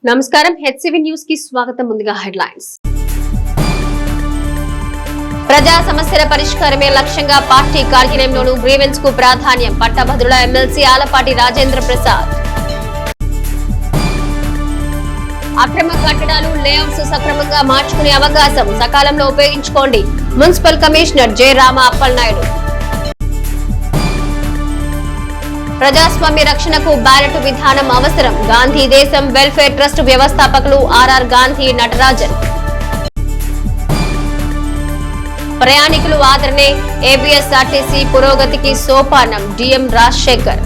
నమస్కారం HCV news కి స్వాగతం. ముందుగా హెడ్లైన్స్. ప్రజా సమస్యల పరిష్కారమే లక్ష్యంగా పార్టీ కార్యాలయంలోనూ గ్రీవెన్స్ కు ప్రాధాన్యం. పట్టభద్రుల ఎమ్మెల్సీ ఆలపాటి రాజేంద్ర ప్రసాద్. అక్రమ కట్టడాలు లేఅవుట్స్ సక్రమంగా మార్చుకునే అవకాశం సకాలంలో ఉపయోగించుకోండి. Municipal commissioner J Rama Appalanaidu. ప్రజాస్వామ్య రక్షణకు బ్యాలెట్ విధానం అవసరం. గాంధీ దేశం వెల్ఫేర్ ట్రస్ట్ వ్యవస్థాపకులు ఆర్ఆర్ గాంధీ నటరాజన్. ప్రయాణికులు ఆదరణే ఏబిఎస్ఆర్టీసీ పురోగతికి సోపానం. డిఎం రాజశేఖర్.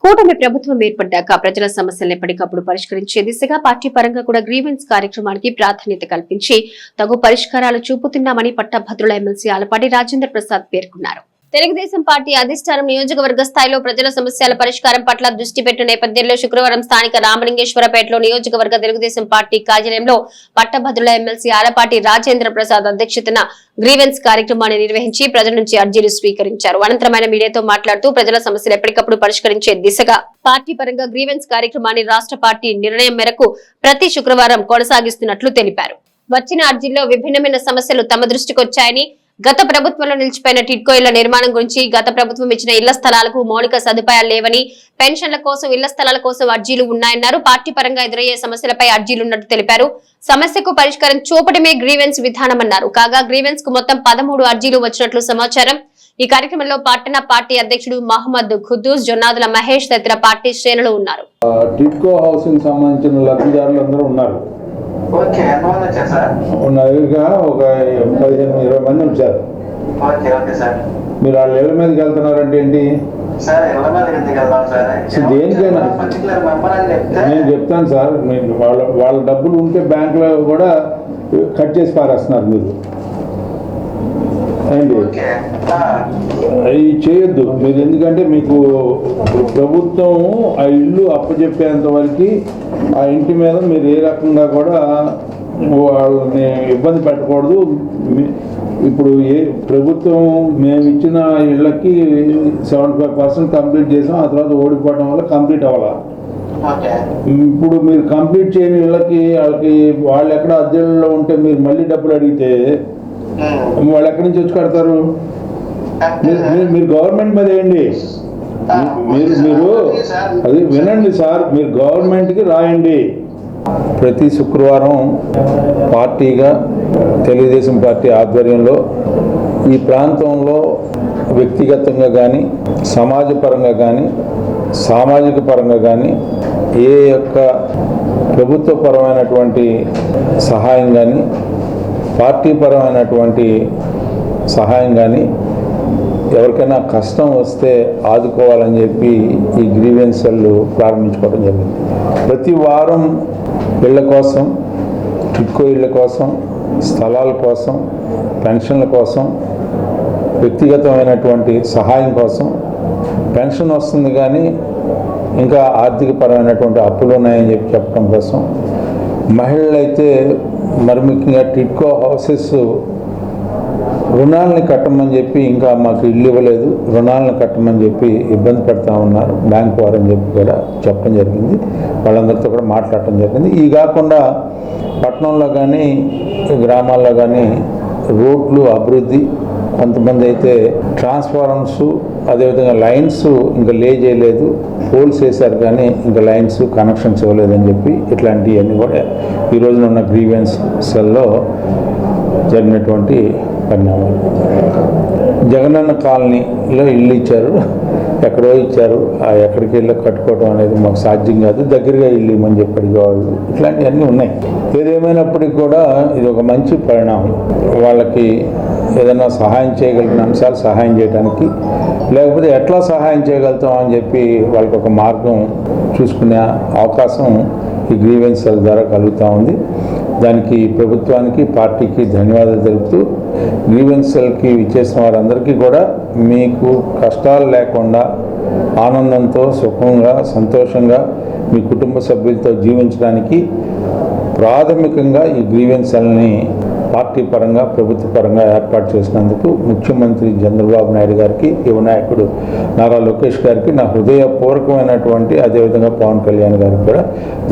కూటమి ప్రభుత్వం ఏర్పడ్డాక ప్రజల సమస్యలను ఎప్పటికప్పుడు పరిష్కరించే దిశగా పార్టీ పరంగా కూడా గ్రీవెన్స్ కార్యక్రమానికి ప్రాధాన్యత కల్పించి తగు పరిష్కారాలు చూపుతున్నామని పట్టభద్రుల ఎమ్మెల్సీ ఆలపాటి రాజేంద్ర ప్రసాద్ పేర్కొన్నారు. తెలుగుదేశం పార్టీ అధిష్టానం నియోజకవర్గ స్థాయిలో ప్రజల సమస్యల పరిష్కారం పట్ల దృష్టి పెట్టిన నేపథ్యంలో శుక్రవారం స్థానిక రామలింగేశ్వరపేటలో నియోజకవర్గ తెలుగుదేశం పార్టీ కార్యాలయంలో పట్టభద్రుల ఎమ్మెల్సీ ఆలపాటి రాజేంద్ర ప్రసాద్ అధ్యక్షతన గ్రీవెన్స్ కార్యక్రమాన్ని నిర్వహించి ప్రజల నుంచి అర్జీలు స్వీకరించారు. అనంతరం ఆయన మీడియాతో మాట్లాడుతూ ప్రజల సమస్యలు ఎప్పటికప్పుడు పరిష్కరించే దిశగా పార్టీ పరంగా గ్రీవెన్స్ కార్యక్రమాన్ని రాష్ట్ర పార్టీ నిర్ణయం మేరకు ప్రతి శుక్రవారం కొనసాగిస్తున్నట్లు తెలిపారు. వచ్చిన అర్జీల్లో విభిన్నమైన సమస్యలు తమ దృష్టికి వచ్చాయని, గత ప్రభుత్వంలో నిలిచిపోయిన టిడ్కో ఇళ్ల నిర్మాణం గురించి, గత ప్రభుత్వం ఇచ్చిన ఇళ్ల స్థలాలకు మౌలిక సదుపాయాలు లేవని, పెన్షన్ల కోసం ఇళ్ల స్థలాల కోసం అర్జీలు ఉన్నాయన్నారు. పార్టీ పరంగా ఎదురయ్యే సమస్యలపై అర్జీలున్నట్టు తెలిపారు. సమస్యకు పరిష్కారం చూపడమే గ్రీవెన్స్ విధానమన్నారు. కాగా గ్రీవెన్స్ కు మొత్తం 13 అర్జీలు వచ్చినట్లు సమాచారం. ఈ కార్యక్రమంలో పట్టణ పార్టీ అధ్యక్షుడు మహమ్మద్ ఖుద్దూస్, జొన్నాదుల మహేష్ తదితర పార్టీ శ్రేణులు ఉన్నారు. టిడ్కో హౌసింగ్ సంబంధించిన లబ్ధిదారులు అందరూ ఉన్నారు. ఒక 15-20 మంది వచ్చారు. మీరు వాళ్ళ ఇళ్ల మీదకి వెళ్తున్నారంటే ఏంటి? దేనికైనా నేను చెప్తాను సార్, వాళ్ళ డబ్బులు ఉంటే బ్యాంకులో కూడా కట్ చేసి పారేస్తున్నారు. మీరు అండి అవి చేయొద్దు మీరు. ఎందుకంటే మీకు ప్రభుత్వం ఆ ఇల్లు అప్పచెప్పేంత వరకు ఆ ఇంటి మీద మీరు ఏ రకంగా కూడా వాళ్ళని ఇబ్బంది పెట్టకూడదు. ఇప్పుడు ప్రభుత్వం మేము ఇచ్చిన ఇళ్ళకి 75% కంప్లీట్ చేసాం. ఆ తర్వాత ఓడిపోవడం వల్ల కంప్లీట్ అవ్వాలా. ఇప్పుడు మీరు కంప్లీట్ చేయని ఇళ్ళకి వాళ్ళు ఎక్కడ అద్దెల్లో ఉంటే మీరు మళ్ళీ డబ్బులు అడిగితే వాళ్ళు ఎక్కడి నుంచి వచ్చి కడతారు? మీరు గవర్నమెంట్ మీద వేయండి. మీరు అది వినండి సార్, మీరు గవర్నమెంట్కి రాయండి. ప్రతి శుక్రవారం పార్టీగా తెలుగుదేశం పార్టీ ఆధ్వర్యంలో ఈ ప్రాంతంలో వ్యక్తిగతంగా కానీ, సమాజపరంగా కానీ, సామాజిక పరంగా కానీ ఏ యొక్క ప్రభుత్వపరమైనటువంటి సహాయం కానీ, పార్టీ పరమైనటువంటి సహాయం కానీ, ఎవరికైనా కష్టం వస్తే ఆదుకోవాలని చెప్పి ఈ గ్రీవెన్స్ సెల్లు ప్రారంభించుకోవడం జరిగింది. ప్రతి వారం ఇళ్ల కోసం, టిడ్కో ఇళ్ల కోసం, స్థలాల కోసం, పెన్షన్ల కోసం, వ్యక్తిగతమైనటువంటి సహాయం కోసం, పెన్షన్ వస్తుంది కానీ ఇంకా ఆర్థికపరమైనటువంటి అప్పులు ఉన్నాయని చెప్పి చెప్పడం కోసం, మహిళలైతే మరి ముఖ్యంగా టిడ్కో హౌసెస్ రుణాలని కట్టమని చెప్పి ఇంకా మాకు ఇల్లు ఇవ్వలేదు, రుణాలను కట్టమని చెప్పి ఇబ్బంది పెడతా ఉన్నారు బ్యాంకు వారు అని చెప్పి కూడా చెప్పడం జరిగింది. వాళ్ళందరితో కూడా మాట్లాడటం జరిగింది. ఈ కాకుండా పట్టణంలో కానీ గ్రామాల్లో కానీ రోడ్లు అభివృద్ధి, కొంతమంది అయితే ట్రాన్స్ఫార్మర్స్, అదేవిధంగా లైన్స్ ఇంకా లే చేయలేదు, పోల్స్ వేశారు కానీ ఇంకా లైన్స్ కనెక్షన్స్ ఇవ్వలేదని చెప్పి ఇట్లాంటివన్నీ కూడా ఈ రోజున ఉన్న గ్రీవెన్స్ సెల్లో జరిగినటువంటి పరిణామాలు. జగనన్న కాలనీలో ఇల్లు ఇచ్చారు, ఎక్కడో ఇచ్చారు. ఆ ఎక్కడికి ఇల్లు కట్టుకోవడం అనేది మాకు సాధ్యం కాదు, దగ్గరగా ఇల్లు ఇవ్వమని చెప్పి అడిగేవాళ్ళు. ఇట్లాంటివన్నీ ఉన్నాయి. ఏదేమైనప్పటికీ కూడా ఇది ఒక మంచి పరిణామం. వాళ్ళకి ఏదైనా సహాయం చేయగలిగిన అంశాలు సహాయం చేయడానికి, లేకపోతే ఎట్లా సహాయం చేయగలుగుతాం అని చెప్పి వాళ్ళకి ఒక మార్గం చూసుకునే అవకాశం ఈ గ్రీవెన్స్ సెల్ ద్వారా కలుగుతూ ఉంది. దానికి ప్రభుత్వానికి, పార్టీకి ధన్యవాదాలు తెలుపుతూ గ్రీవెన్స్ సెల్కి ఇచ్చేసిన వారందరికీ కూడా మీకు కష్టాలు లేకుండా ఆనందంతో, సుఖంగా, సంతోషంగా మీ కుటుంబ సభ్యులతో జీవించడానికి ప్రాథమికంగా ఈ గ్రీవెన్స్ సెల్ని పార్టీ పరంగా ప్రభుత్వ పరంగా ఏర్పాటు చేసినందుకు ముఖ్యమంత్రి చంద్రబాబు నాయుడు గారికి, యువ నాయకుడు నారా లోకేష్ గారికి నా హృదయపూర్వకమైనటువంటి, అదేవిధంగా పవన్ కళ్యాణ్ గారికి కూడా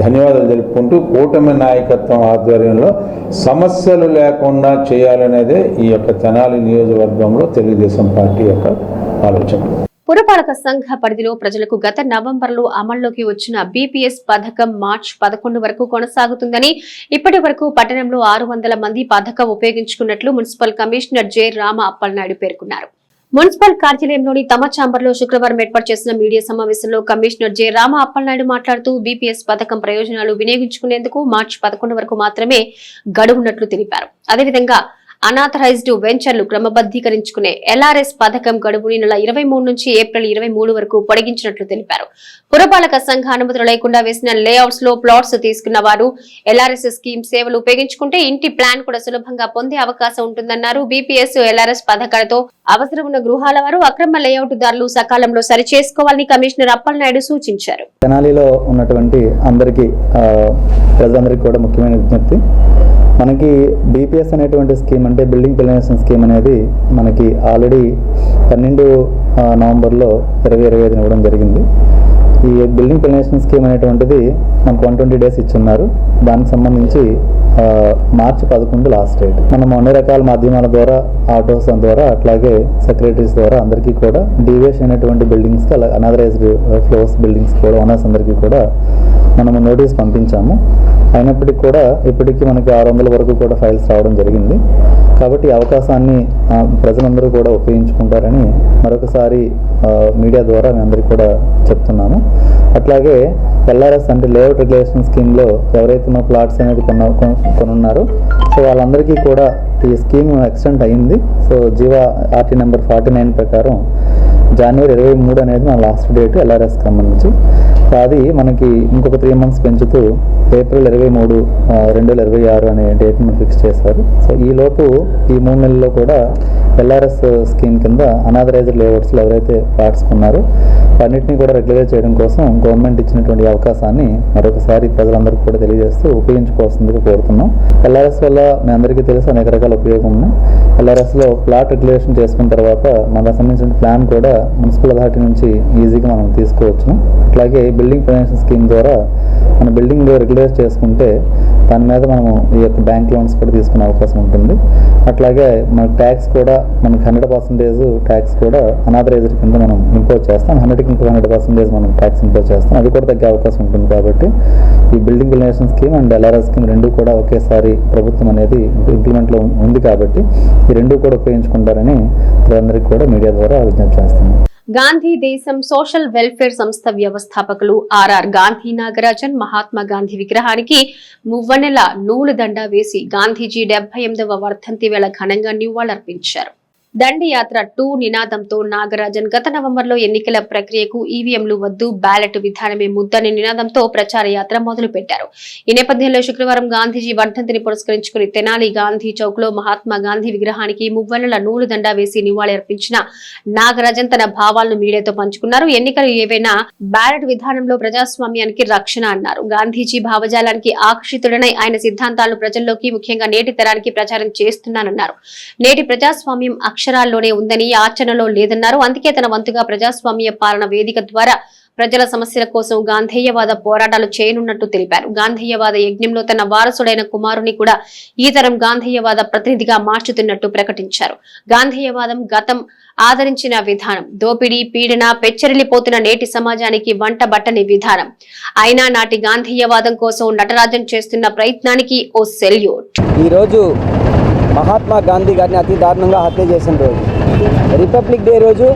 ధన్యవాదాలు తెలుపుకుంటూ కూటమి నాయకత్వం ఆధ్వర్యంలో సమస్యలు లేకుండా చేయాలనేదే ఈ యొక్క తెనాలి నియోజకవర్గంలో తెలుగుదేశం పార్టీ యొక్క ఆలోచన. పురపాలక సంఘ పరిధిలో ప్రజలకు గత నవంబర్లో అమల్లోకి వచ్చిన బీపీఎస్ పథకం మార్చి 11 వరకు కొనసాగుతుందని, ఇప్పటి వరకు పట్టణంలో 600 మంది పథకం ఉపయోగించుకున్నట్లు municipal commissioner J Rama Appalanaidu పేర్కొన్నారు. మున్సిపల్ కార్యాలయంలోని తమ ఛాంబర్లో శుక్రవారం ఏర్పాటు చేసిన మీడియా సమావేశంలో కమిషనర్ జె రామ అప్పలనాయుడు మాట్లాడుతూ బీపీఎస్ పథకం ప్రయోజనాలు వినియోగించుకునేందుకు మార్చి 11 వరకు మాత్రమే గడువున్నట్లు తెలిపారు. అదేవిధంగా అనాథరైజ్డ్ వెంచర్లు క్రమబద్దీకరించుకునే ఎల్ఆర్ఎస్ పథకం గడువుని నెల 23 నుంచి ఏప్రిల్ 23 వరకు పొడిగించినట్లు తెలిపారు. పురపాలక సంఘ అనుమతులు లేకుండా వేసిన లేఅవుట్స్ లో ప్లాట్స్ తీసుకున్న వారు ఎల్ఆర్ఎస్ స్కీమ్ సేవలు ఉపయోగించుకుంటే ఇంటి ప్లాన్ కూడా సులభంగా పొందే అవకాశం ఉంటుందన్నారు. బీపీఎస్ ఎల్ఆర్ఎస్ పథకాలతో అవసరం ఉన్న గృహాల వారు అక్రమ లేఅవుట్ దారులు సకాలంలో సరిచేసుకోవాలని కమిషనర్ అప్పలనాయుడు సూచించారు. తెనాలిలో ఉన్నటువంటి ప్రజలందరికీ కూడా ముఖ్యమైన విజ్ఞప్తి, మనకి బీపీఎస్ అనేటువంటి స్కీమ్ అంటే బిల్డింగ్ పెన్షన్ స్కీమ్ అనేది మనకి ఆల్రెడీ 12 నవంబర్లో 2025 ఇవ్వడం జరిగింది. ఈ బిల్డింగ్ పెన్షన్ స్కీమ్ అనేటువంటిది మనకు 120 డేస్ ఇచ్చున్నారు. దానికి సంబంధించి మార్చి 11 లాస్ట్ డేట్. మనం అన్ని రకాల మాధ్యమాల ద్వారా, ఆటోస్ ద్వారా, అట్లాగే సెక్రటరీస్ ద్వారా అందరికీ కూడా డీవియేషన్ అయినటువంటి బిల్డింగ్స్కి, అలా అనాథరైజ్డ్ ఫ్లోర్స్ బిల్డింగ్స్ కూడా ఓనర్స్ అందరికీ కూడా మనము నోటీస్ పంపించాము. అయినప్పటికీ కూడా ఇప్పటికీ మనకి 600 వరకు కూడా ఫైల్స్ రావడం జరిగింది. కాబట్టి ఈ అవకాశాన్ని ప్రజలందరూ కూడా ఉపయోగించుకుంటారని మరొకసారి మీడియా ద్వారా మేము అందరికీ కూడా చెప్తున్నాము. అట్లాగే ఎల్ఆర్ఎస్ అంటే లేఅవుట్ రెగ్యులేషన్ స్కీమ్లో ఎవరైతే మా ప్లాట్స్ అనేది కొనున్నారో సో వాళ్ళందరికీ కూడా ఈ స్కీమ్ ఎక్స్టెండ్ అయింది. సో జీవో ఆర్టీ నెంబర్ 49 ప్రకారం జనవరి 23 అనేది మన లాస్ట్ డేట్ ఎల్ఆర్ఎస్ సంబంధించి. అది మనకి ఇంకొక 3 మంత్స్ పెంచుతూ ఏప్రిల్ 23, 2026 అనే డేట్ మనం ఫిక్స్ చేశారు. సో ఈలోపు ఈ 3 నెలల్లో కూడా ఎల్ఆర్ఎస్ స్కీమ్ కింద అనాథరైజ్డ్ లేఅవుట్స్లో ఎవరైతే ప్లాట్స్ కొన్నారో వాటిని కూడా రెగ్యులైజ్ చేయడం కోసం గవర్నమెంట్ ఇచ్చినటువంటి అవకాశాన్ని మరొకసారి ప్రజలందరికీ కూడా తెలియజేస్తూ ఉపయోగించుకోవాల్సిందిగా కోరుతున్నాం. ఎల్ఆర్ఎస్ వల్ల మీ అందరికీ తెలుసు అనేక రకాల ఉపయోగం ఉన్నాయి. ఎల్ఆర్ఎస్లో ప్లాట్ రెగ్యులేషన్ చేసుకున్న తర్వాత మనకు సంబంధించిన ప్లాన్ కూడా మున్సిపల్ అథారిటీ నుంచి ఈజీగా మనం తీసుకోవచ్చు. అట్లాగే బిల్డింగ్ ఫైనాన్షియల్ స్కీమ్ ద్వారా మన బిల్డింగ్ రెగ్యులైజ్ చేసుకుంటే దాని మీద మనము ఈ యొక్క బ్యాంక్ లోన్స్ కూడా తీసుకునే అవకాశం ఉంటుంది. అట్లాగే మన ట్యాక్స్ కూడా మనకి 100% ట్యాక్స్ కూడా అనాథరైజ్డ్ కింద మనం ఇంపోజ్ చేస్తాం. 100కి ఇంకో 100% మనం ట్యాక్స్ ఇంపోజ్ చేస్తాం. అది కూడా తగ్గే అవకాశం ఉంటుంది. కాబట్టి ఈ building financial scheme and LRS scheme రెండు కూడా ఒకేసారి ప్రభుత్వం అనేది ఇంప్లిమెంట్లో ఉంది. కాబట్టి ఈ రెండు కూడా ఉపయోగించుకుంటారని ప్రజలందరికీ కూడా మీడియా ద్వారా విజ్ఞప్తి చేస్తున్నాం. గాంధీ దేశం సోషల్ వెల్ఫేర్ సంస్థ వ్యవస్థాపకులు ఆర్ఆర్ గాంధీ నాగరాజన్ మహాత్మా గాంధీ విగ్రహానికి మువ్వనెల నూలు దండ వేసి గాంధీజీ 78వ వర్ధంతి వేళ ఘనంగా నివాళులర్పించారు. దండయాత్ర 2 నినాదంతో నాగరాజన్ గత నవంబర్లో ఎన్నికల ప్రక్రియకు ఈవీఎంలు వద్దు, బ్యాలెట్ విధానమే ముద్దనే నినాదంతో ప్రచార యాత్ర మొదలు పెట్టారు. ఈ నేపథ్యంలో శుక్రవారం గాంధీజీ వర్ధంతిని పురస్కరించుకుని తెనాలి గాంధీ చౌక్ లో మహాత్మా గాంధీ విగ్రహానికి మువ్వనెల నూలు దండ వేసి నివాళి అర్పించిన నాగరాజన్ తన భావాలను మీడియాతో పంచుకున్నారు. ఎన్నికలు ఏవైనా బ్యాలెట్ విధానంలో ప్రజాస్వామ్యానికి రక్షణ అన్నారు. గాంధీజీ భావజాలానికి ఆకర్షితుడనై ఆయన సిద్ధాంతాలను ప్రజల్లోకి, ముఖ్యంగా నేటి తరానికి ప్రచారం చేస్తున్నానన్నారు. నేటి ప్రజాస్వామ్యం అక్షరాల్లోనే ఉందని, ఆచరణలో లేదన్నారు. అందుకే తన వంతుగా ప్రజాస్వామ్య పాలన వేదిక ద్వారా ప్రజల సమస్యల కోసం గాంధేయవాద పోరాటాలు చేయనున్నట్టు తెలిపారు. గాంధేయవాద యజ్ఞంలో తన వారసుడైన కుమారుని కూడా ఈ తరం గాంధేయవాద ప్రతినిధిగా మార్చుతున్నట్టు ప్రకటించారు. గాంధేయవాదం గతం ఆదరించిన విధానం, దోపిడీ, పీడన, పెచ్చరిల్లిపోతున్న నేటి సమాజానికి వంట బట్టని విధానం. అయినా నాటి గాంధేయవాదం కోసం నటరాజన్ చేస్తున్న ప్రయత్నానికి ఓ సెల్యూట్. ఈ రోజు మహాత్మా గాంధీ గారిని అతి దారుణంగా హత్య చేసిన రోజు. రిపబ్లిక్ డే రోజు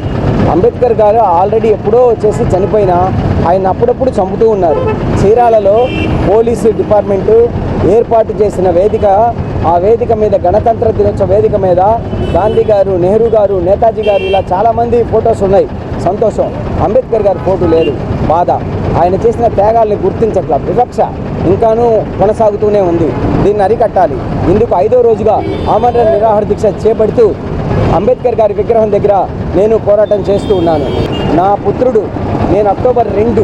అంబేద్కర్ గారు ఆల్రెడీ ఎప్పుడో వచ్చేసి చనిపోయినా ఆయన అప్పుడప్పుడు చంపుతూ ఉన్నారు. చీరాలలో పోలీసు డిపార్ట్మెంటు ఏర్పాటు చేసిన వేదిక, ఆ వేదిక మీద గణతంత్ర దినోత్సవ వేదిక మీద గాంధీ గారు, నెహ్రూ గారు, నేతాజీ గారు ఇలా చాలామంది ఫొటోస్ ఉన్నాయి. సంతోషం. అంబేద్కర్ గారి ఫోటో లేదు. బాధ. ఆయన చేసిన త్యాగాల్ని గుర్తించట్ల వివక్ష ఇంకానూ కొనసాగుతూనే ఉంది. దీన్ని అరికట్టాలి. ఇందుకు 5వ రోజుగా ఆమరణ నిరాహార దీక్ష చేపడుతూ అంబేద్కర్ గారి విగ్రహం దగ్గర నేను పోరాటం చేస్తూ ఉన్నాను. నా పుత్రుడు, నేను అక్టోబర్ 2,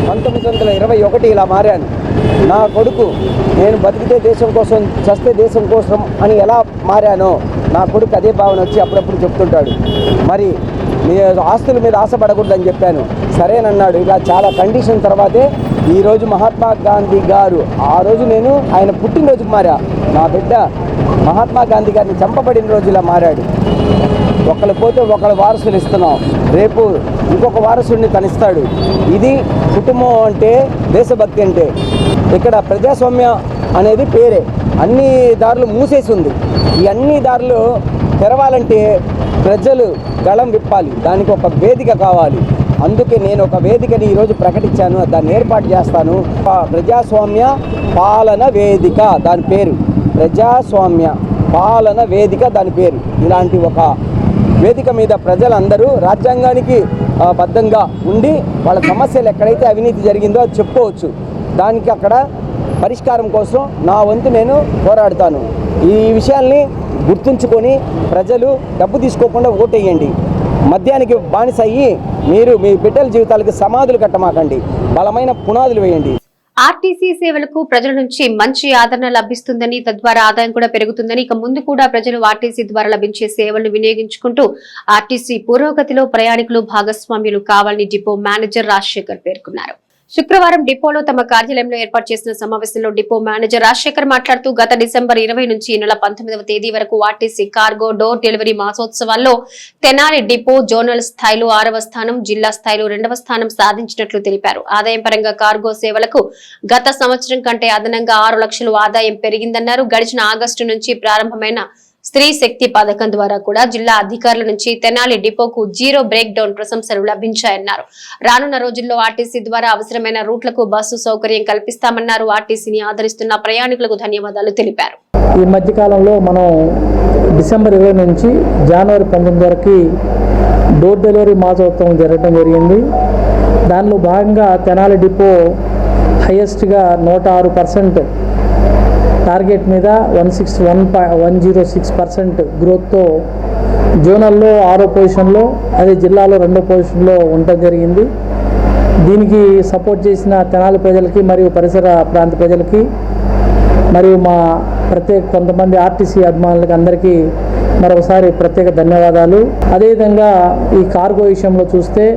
1921 ఇలా మారాను. నా కొడుకు నేను బతికితే దేశం కోసం చస్తే దేశం కోసం అని ఎలా మారానో నా కొడుకు అదే భావన వచ్చి అప్పుడప్పుడు చెప్తుంటాడు. మరి నీ ఆస్తుల మీద ఆశపడకూడదని చెప్పాను, సరేనన్నాడు. ఇలా చాలా కండిషన్ తర్వాతే ఈరోజు మహాత్మా గాంధీ గారు, ఆ రోజు నేను ఆయన పుట్టినరోజుకు మారా, నా బిడ్డ మహాత్మా గాంధీ గారిని చంపబడిన రోజులా మారాడు. ఒకళ్ళు పోతే ఒకళ్ళు వారసులు ఇస్తున్నాం, రేపు ఇంకొక వారసుడిని తనిస్తాడు. ఇది కుటుంబం అంటే, దేశభక్తి అంటే. ఇక్కడ ప్రజాస్వామ్య అనేది పేరే, అన్ని దారులు మూసేసి ఉంది. ఈ అన్ని దారులు తెరవాలంటే ప్రజలు గళం విప్పాలి, దానికి ఒక వేదిక కావాలి. అందుకే నేను ఒక వేదికని ఈరోజు ప్రకటించాను, దాన్ని ఏర్పాటు చేస్తాను. ప్రజాస్వామ్య పాలన వేదిక దాని పేరు, ప్రజాస్వామ్య పాలన వేదిక దాని పేరు. ఇలాంటి ఒక వేదిక మీద ప్రజలందరూ రాజ్యాంగానికి బద్ధంగా ఉండి వాళ్ళ సమస్యలు ఎక్కడైతే అవినీతి జరిగిందో అది చెప్పుకోవచ్చు. దానికి అక్కడ పరిష్కారం కోసం నా వంతు నేను పోరాడతాను. ఈ విషయాల్ని గుర్తుంచుకొని ప్రజలు డబ్బు తీసుకోకుండా ఓటేయండి. మద్యానికి బానిస అయ్యి మీరు మీ బిడ్డల జీవితాలకు సమాధులు కట్టమాకండి, బలమైన పునాదులు వేయండి. ఆర్టీసీ సేవలకు ప్రజల నుంచి మంచి ఆదరణ లభిస్తుందని, తద్వారా ఆదాయం కూడా పెరుగుతుందని, ఇక ముందు కూడా ప్రజలు ఆర్టీసీ ద్వారా లభించే సేవలను వినియోగించుకుంటూ ఆర్టీసీ పురోగతిలో ప్రయాణికులు భాగస్వామ్యులు కావాలని డిపో మేనేజర్ రాజశేఖర్ పేర్కొన్నారు. శుక్రవారం డిపోలో తమ కార్యాలయంలో ఏర్పాటు చేసిన సమావేశంలో డిపో మేనేజర్ రాజశేఖర్ మాట్లాడుతూ, గత డిసెంబర్ 20 నుంచి ఈ నెల 19వ తేదీ వరకు ఆర్టీసీ కార్గో డోర్ డెలివరీ మాసోత్సవాల్లో తెనాలి డిపో జోనల్ స్థాయిలో 6వ స్థానం, జిల్లా స్థాయిలో 2వ స్థానం సాధించినట్లు తెలిపారు. ఆదాయం పరంగా కార్గో సేవలకు గత సంవత్సరం కంటే అదనంగా 6 లక్షలు ఆదాయం పెరిగిందన్నారు. గడిచిన ఆగస్టు నుంచి ప్రారంభమైన స్త్రీ శక్తి పథకం ద్వారా కూడా జిల్లా అధికారుల నుంచి తెనాలి డిపోకు జీరో బ్రేక్ డౌన్ ప్రశంసలు లభించాయన్నారు. రానున్న రోజుల్లో ఆర్టీసీ ద్వారా అవసరమైన రూట్లకు బస్సు సౌకర్యం కల్పిస్తామన్నారు. ఆర్టీసీని ఆదరిస్తున్న ప్రయాణికులకు ధన్యవాదాలు తెలిపారు. ఈ మధ్యకాలంలో మనం డిసెంబర్ 20 నుంచి జనవరి 19 వరకు డోర్ డెలివరీ మాసోత్సవం జరగడం జరిగింది. దానిలో భాగంగా తెనాలి డిపో హైయెస్ట్గా 106% టార్గెట్ మీద 106% గ్రోత్తో జోనల్లో 6వ పొజిషన్లో, అదే జిల్లాలో 2వ పొజిషన్లో ఉండటం జరిగింది. దీనికి సపోర్ట్ చేసిన తెనాలి ప్రజలకి మరియు పరిసర ప్రాంత ప్రజలకి మరియు మా కొంతమంది ఆర్టీసీ అభిమానులకి అందరికీ మరొకసారి ప్రత్యేక ధన్యవాదాలు. అదేవిధంగా ఈ కార్గో విషయంలో చూస్తే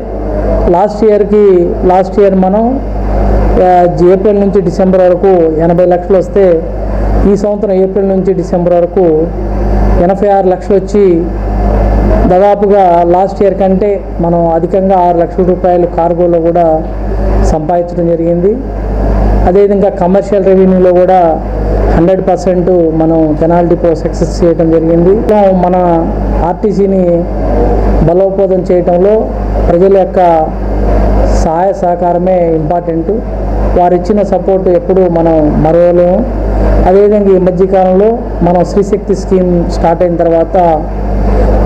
లాస్ట్ ఇయర్ మనం ఏప్రిల్ నుంచి డిసెంబర్ వరకు 80 లక్షలు వస్తే, ఈ సంవత్సరం ఏప్రిల్ నుంచి డిసెంబర్ వరకు 86 లక్షలు వచ్చి, దాదాపుగా లాస్ట్ ఇయర్ కంటే మనం అధికంగా 6 లక్షల రూపాయలు కార్గోలో కూడా సంపాదించడం జరిగింది. అదేవిధంగా కమర్షియల్ రెవెన్యూలో కూడా 100% మనం తెనాలి డిపో సక్సెస్ చేయడం జరిగింది. మన ఆర్టీసీని బలోపేతం చేయడంలో ప్రజల యొక్క సహాయ సహకారమే ఇంపార్టెంట్. వారు ఇచ్చిన సపోర్ట్ ఎప్పుడు మనం మరవలేము. అదేవిధంగా ఈ మధ్యకాలంలో మనం శ్రీశక్తి స్కీమ్ స్టార్ట్ అయిన తర్వాత,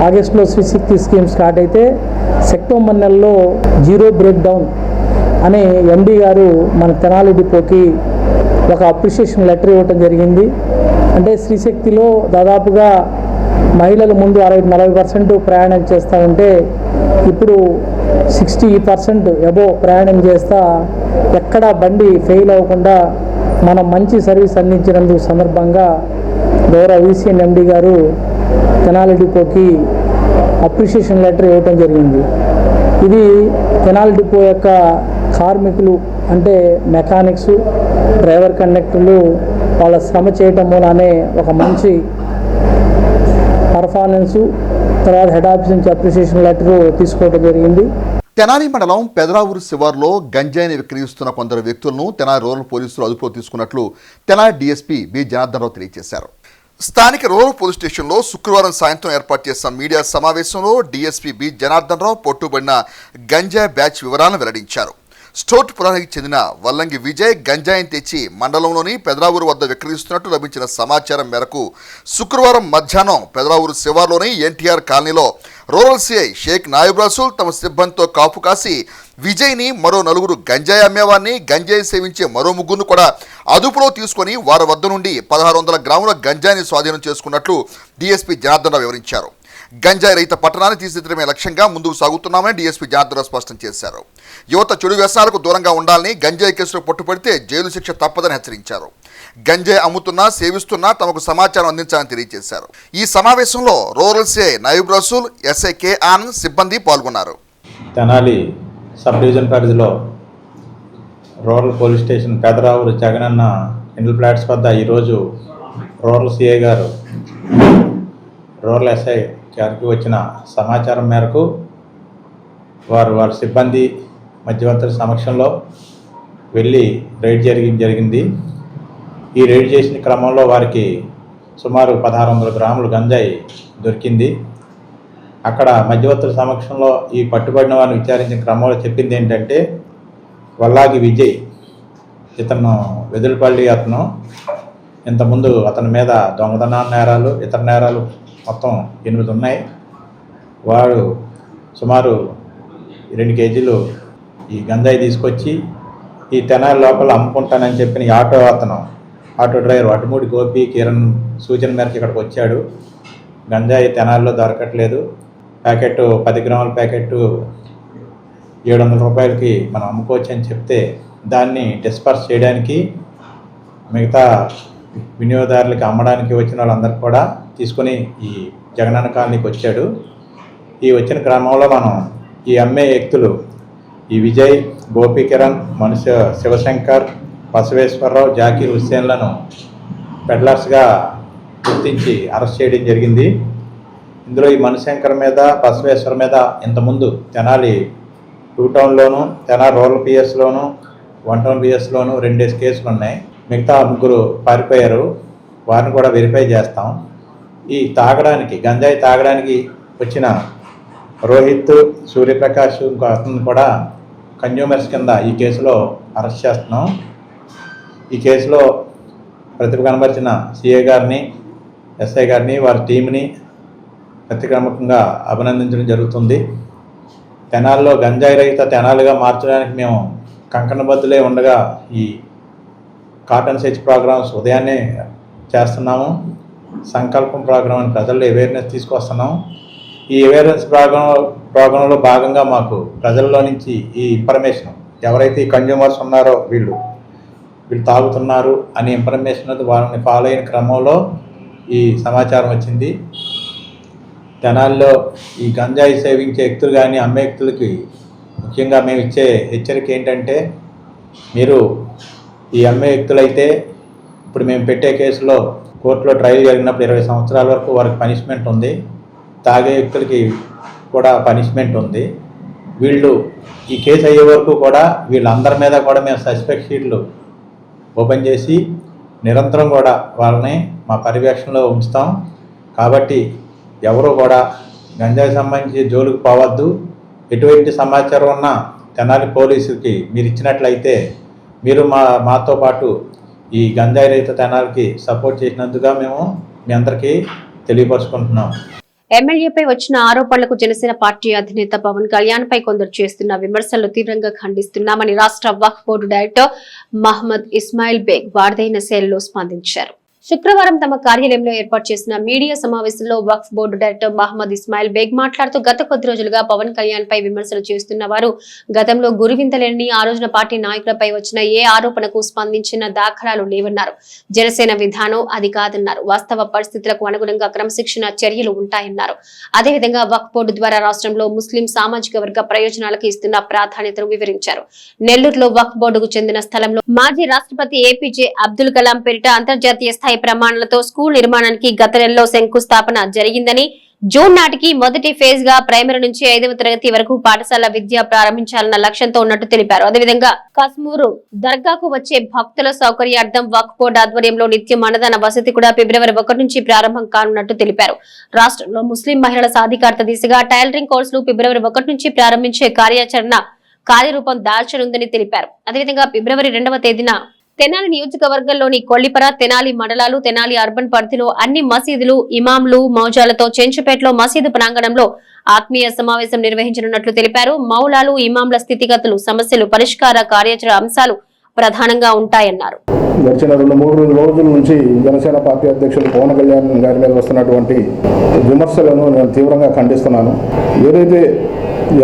ఆగస్టులో శ్రీశక్తి స్కీమ్ స్టార్ట్ అయితే సెప్టెంబర్ నెలలో జీరో బ్రేక్ డౌన్ అనే ఎండీ గారు మన తెనాలి డిపోకి ఒక అప్రిషియేషన్ లెటర్ ఇవ్వటం జరిగింది. అంటే శ్రీశక్తిలో దాదాపుగా మహిళలు ముందు 40% ప్రయాణం చేస్తూ ఉంటే ఇప్పుడు 60% అబోవ్ ప్రయాణం చేస్తా ఎక్కడా బండి ఫెయిల్ అవ్వకుండా మనం మంచి సర్వీస్ అందించినందుకు సందర్భంగా గౌరవ వీసీఎన్ ఎండీ గారు తెనాలి డిపోకి అప్రిషియేషన్ లెటర్ ఇవ్వటం జరిగింది. ఇది తెనాలి డిపో యొక్క కార్మికులు అంటే మెకానిక్స్, డ్రైవర్, కండక్టర్లు వాళ్ళ శ్రమ చేయటం మూలనే ఒక మంచి పర్ఫార్మెన్సు, తర్వాత హెడ్ ఆఫీస్ నుంచి అప్రిషియేషన్ లెటర్ తీసుకోవడం జరిగింది. తెనాలి మండలం పెదరావూరు శివార్లో గంజాయిని విక్రయిస్తున్న కొందరు వ్యక్తులను తెనాలి రూరల్ పోలీసులు అదుపులో తీసుకున్నట్లు తెనాలి డీఎస్పీ బి జనార్దన్ రావు తెలియజేశారు. స్థానిక రూరల్ పోలీస్ స్టేషన్లో శుక్రవారం సాయంత్రం ఏర్పాటు చేసిన మీడియా సమావేశంలో డీఎస్పీ బి జనార్దన్ రావు పట్టుబడిన గంజాయి బ్యాచ్ వివరాలను వెల్లడించారు. స్టోట్పురానికి చెందిన వల్లంగి విజయ్ గంజాయిని తెచ్చి మండలంలోని పెదరావూరు వద్ద విక్రయిస్తున్నట్టు లభించిన సమాచారం మేరకు శుక్రవారం మధ్యాహ్నం పెదరావూరు శివార్లోని ఎన్టీఆర్ కాలనీలో రూరల్ సిఐ షేక్ నాయబ్ రసూల్ తమ సిబ్బందితో కాపు కాసి విజయ్ని, మరో 4 గంజాయి అమ్మేవారిని, గంజాయి సేవించే మరో 3 కూడా అదుపులో తీసుకొని వారి వద్ద నుండి 1600 గ్రాముల గంజాయిని స్వాధీనం చేసుకున్నట్లు డీఎస్పీ జనార్దన్ రావు వివరించారు. గంజాయి రహిత పట్టణాన్ని తీర్చిదిద్దడమే లక్ష్యంగా ముందుకు సాగుతున్నామని డీఎస్పీ జనార్దన్ స్పష్టం చేశారు. యువత చెడు వ్యసనాలకు దూరంగా ఉండాలని, గంజాయి కేసులో పట్టుపడితే జైలు శిక్ష తప్పదని హెచ్చరించారు. గంజాయి అమ్ముతున్నా, సేవిస్తున్నా తమకు సమాచారం అందించాలని తెలియజేశారు. ఈ సమావేశంలో rural CI Nayub Rasool, SI K Anand సిబ్బంది పాల్గొన్నారు. తెనాలి సబ్ డివిజన్ పరిధిలో rural police station Pedaravuru Jagananna ఇండ్ల ఫ్లాట్స్ వద్ద ఈరోజు రూరల్ సిఐ గారు రూరల్ ఎస్ఐ గారికి వచ్చిన సమాచారం మేరకు వారి సిబ్బంది మధ్యవర్తుల సమక్షంలో వెళ్ళి రైడ్ జరిగింది. ఈ రైడ్ చేసిన క్రమంలో వారికి సుమారు 1600 గ్రాములు గంజాయి దొరికింది. అక్కడ మధ్యవర్తుల సమక్షంలో ఈ పట్టుబడిన వారిని విచారించిన క్రమంలో చెప్పింది ఏంటంటే, వల్లాగి విజయ్ ఇతను వెదులుపల్లి అతను ఇంతకుముందు అతని మీద దొంగతన నేరాలు, ఇతర నేరాలు మొత్తం 8 ఉన్నాయి. వాడు సుమారు 2 కేజీలు ఈ గంజాయి తీసుకొచ్చి ఈ తెనాలి లోపల అమ్ముకుంటానని చెప్పిన ఆటో డ్రైవర్ వడ్డమూడి గోపి కిరణ్ సూచన మేరకు ఇక్కడికి వచ్చాడు. గంజాయి తెనాలిలో దొరకట్లేదు, 10 గ్రాముల ప్యాకెట్ 700 రూపాయలకి మనం అమ్ముకోవచ్చు అని చెప్తే దాన్ని డిస్పర్స్ చేయడానికి మిగతా వినియోగదారులకి అమ్మడానికి వచ్చిన వాళ్ళందరూ కూడా తీసుకొని ఈ జగనన్న కాలనీకి వచ్చాడు. ఈ వచ్చిన క్రమంలో మనం ఈ అమ్మే వ్యక్తులు ఈ విజయ్, గోపి కిరణ్, శివశంకర్, బసవేశ్వరరావు, జాకీర్ హుస్సేన్లను పెడ్లర్స్గా గుర్తించి అరెస్ట్ చేయడం జరిగింది. ఇందులో ఈ మణిశంకర్ మీద, బసవేశ్వర్ మీద ఇంతకుముందు తెనాలి 2 టౌన్లోను, తెనాలి రూరల్ పిఎస్లోను, 1 టౌన్ పిఎస్లోను 2 కేసులు ఉన్నాయి. మిగతా 3 పారిపోయారు. వారిని కూడా వెరిఫై చేస్తాం. ఈ గంజాయి తాగడానికి వచ్చిన రోహిత్, సూర్యప్రకాష్ ఇంకో అతను కూడా కన్జ్యూమర్స్ కింద ఈ కేసులో అరెస్ట్ చేస్తున్నాం. ఈ కేసులో ప్రతిభ కనబరిచిన సిఐ గారిని, ఎస్ఐ గారిని, వారి టీంని ప్రతిక్రమకంగా అభినందించడం జరుగుతుంది. తెనాల్లో గంజాయి రహిత తెనాలిగా మార్చడానికి మేము కంకణబద్దులే ఉండగా ఈ కాటన్ సెచ్ ప్రోగ్రామ్స్ ఉదయాన్నే చేస్తున్నాము. సంకల్పం ప్రోగ్రాం అని ప్రజల్లో అవేర్నెస్ తీసుకొస్తున్నాం. ఈ అవేర్నెస్ ప్రోగ్రాంలో భాగంగా మాకు ప్రజల్లో నుంచి ఈ ఇన్ఫర్మేషన్, ఎవరైతే ఈ కన్జ్యూమర్స్ ఉన్నారో వీళ్ళు తాగుతున్నారు అనే ఇన్ఫర్మేషన్ వాళ్ళని ఫాలో అయిన క్రమంలో ఈ సమాచారం వచ్చింది. తెనాల్లో ఈ గంజాయి సేవించే వ్యక్తులు కానీ అమ్మే వ్యక్తులకి ముఖ్యంగా మేము ఇచ్చే హెచ్చరిక ఏంటంటే, మీరు ఈ అమ్మే వ్యక్తులైతే ఇప్పుడు మేము పెట్టే కేసులో కోర్టులో ట్రయల్ జరిగినప్పుడు 20 సంవత్సరాల వరకు వారికి పనిష్మెంట్ ఉంది. తాగే వ్యక్తులకి కూడా పనిష్మెంట్ ఉంది. వీళ్ళు ఈ కేసు అయ్యే వరకు కూడా వీళ్ళందరి మీద కూడా మేము సస్పెక్ట్ షీట్లు ఓపెన్ చేసి నిరంతరం కూడా వాళ్ళని మా పర్యవేక్షణలో ఉంచుతాం. కాబట్టి ఎవరు కూడా గంజాయి సంబంధించి జోలికి పోవద్దు. ఎటువంటి సమాచారం ఉన్నా తెనాలి పోలీసుకి మీరు ఇచ్చినట్లయితే మీరు మాతో పాటు ఈ గంజాయి రహిత తెనాలికి సపోర్ట్ చేసినందుగా మేము మీ అందరికీ తెలియపరుచుకుంటున్నాం. ఎమ్మెల్యేపై వచ్చిన ఆరోపణలకు జనసేన పార్టీ అధినేత పవన్ కళ్యాణ్ పై కొందరు చేస్తున్న విమర్శలు తీవ్రంగా ఖండిస్తున్నామని రాష్ట్ర వక్ఫ్ బోర్డు డైరెక్టర్ మహమ్మద్ ఇస్మాయిల్ బేగ్ వార్దైన శైలిలో స్పందించారు. శుక్రవారం తమ కార్యాలయంలో ఏర్పాటు చేసిన మీడియా సమావేశంలో వక్ఫ్ బోర్డు డైరెక్టర్ మహమ్మద్ ఇస్మాయిల్ బేగ్ మాట్లాడుతూ గత కొద్ది రోజులుగా పవన్ కళ్యాణ్ పై విమర్శలు చేస్తున్న వారు గతంలో గురువిందలేని ఆ రోజున పార్టీ నాయకులపై వచ్చిన ఏ ఆరోపణకు స్పందించిన దాఖలాలు లేవన్నారు. జనసేన విధానం అది కాదన్నారు. వాస్తవ పరిస్థితులకు అనుగుణంగా క్రమశిక్షణ చర్యలు ఉంటాయన్నారు. అదేవిధంగా వక్ఫ్ బోర్డు ద్వారా రాష్ట్రంలో ముస్లిం సామాజిక వర్గ ప్రయోజనాలకు ఇస్తున్న ప్రాధాన్యతను వివరించారు. నెల్లూరులో వక్ఫ్ బోర్డుకు చెందిన స్థలంలో మాజీ రాష్ట్రపతి ఏపీజే అబ్దుల్ కలాం పేరిట అంతర్జాతీయ స్థాయి ప్రమాణాలతో స్కూల్ నిర్మాణానికి గత నెలలో శంకుస్థాపన జరిగిందని, జూన్ నాటికి మొదటి ఫేజ్ గా ప్రైమరీ నుంచి 5వ తరగతి వరకు పాఠశాల విద్య ప్రారంభించాలన్న లక్ష్యంతో ఉన్నట్టు తెలిపారు. అదేవిధంగా కస్మూరు దర్గాకు వచ్చే భక్తుల సౌకర్యార్థం వక్ఫ్ బోర్డు ఆధ్వర్యంలో నిత్యం అన్నదాన వసతి కూడా ఫిబ్రవరి 1 నుంచి ప్రారంభం కానున్నట్టు తెలిపారు. రాష్ట్రంలో ముస్లిం మహిళల సాధికారత దిశగా టైలరింగ్ కోర్సులు ఫిబ్రవరి 1 నుంచి ప్రారంభించే కార్యాచరణ కార్యరూపం దాల్చనుందని తెలిపారు. అదేవిధంగా ఫిబ్రవరి 2వ తేదీన తెనాలి నియోజకవర్గంలోని కొల్లిపర, తెనాలి మండలాలు, తెనాలి అర్బన్ పరిధిలో అన్ని మసీదులు, ఇమాంలు, మౌజాలతో చెంచుపేటలో మసీదు ప్రాంగణంలో ఆత్మీయ సమావేశం నిర్వహించనున్నట్లు తెలిపారు. మౌలాలు, ఇమాంల స్థితిగతులు, సమస్యలు, పరిష్కార కార్యాచరణ అంశాలు ప్రధానంగా ఉంటాయన్నారు. గడిచిన 2-3 రోజుల నుంచి జనసేన పార్టీ అధ్యక్షుడు పవన్ కళ్యాణ్ గారి మీద వస్తున్నటువంటి విమర్శలను నేను తీవ్రంగా ఖండిస్తున్నాను. ఏదైతే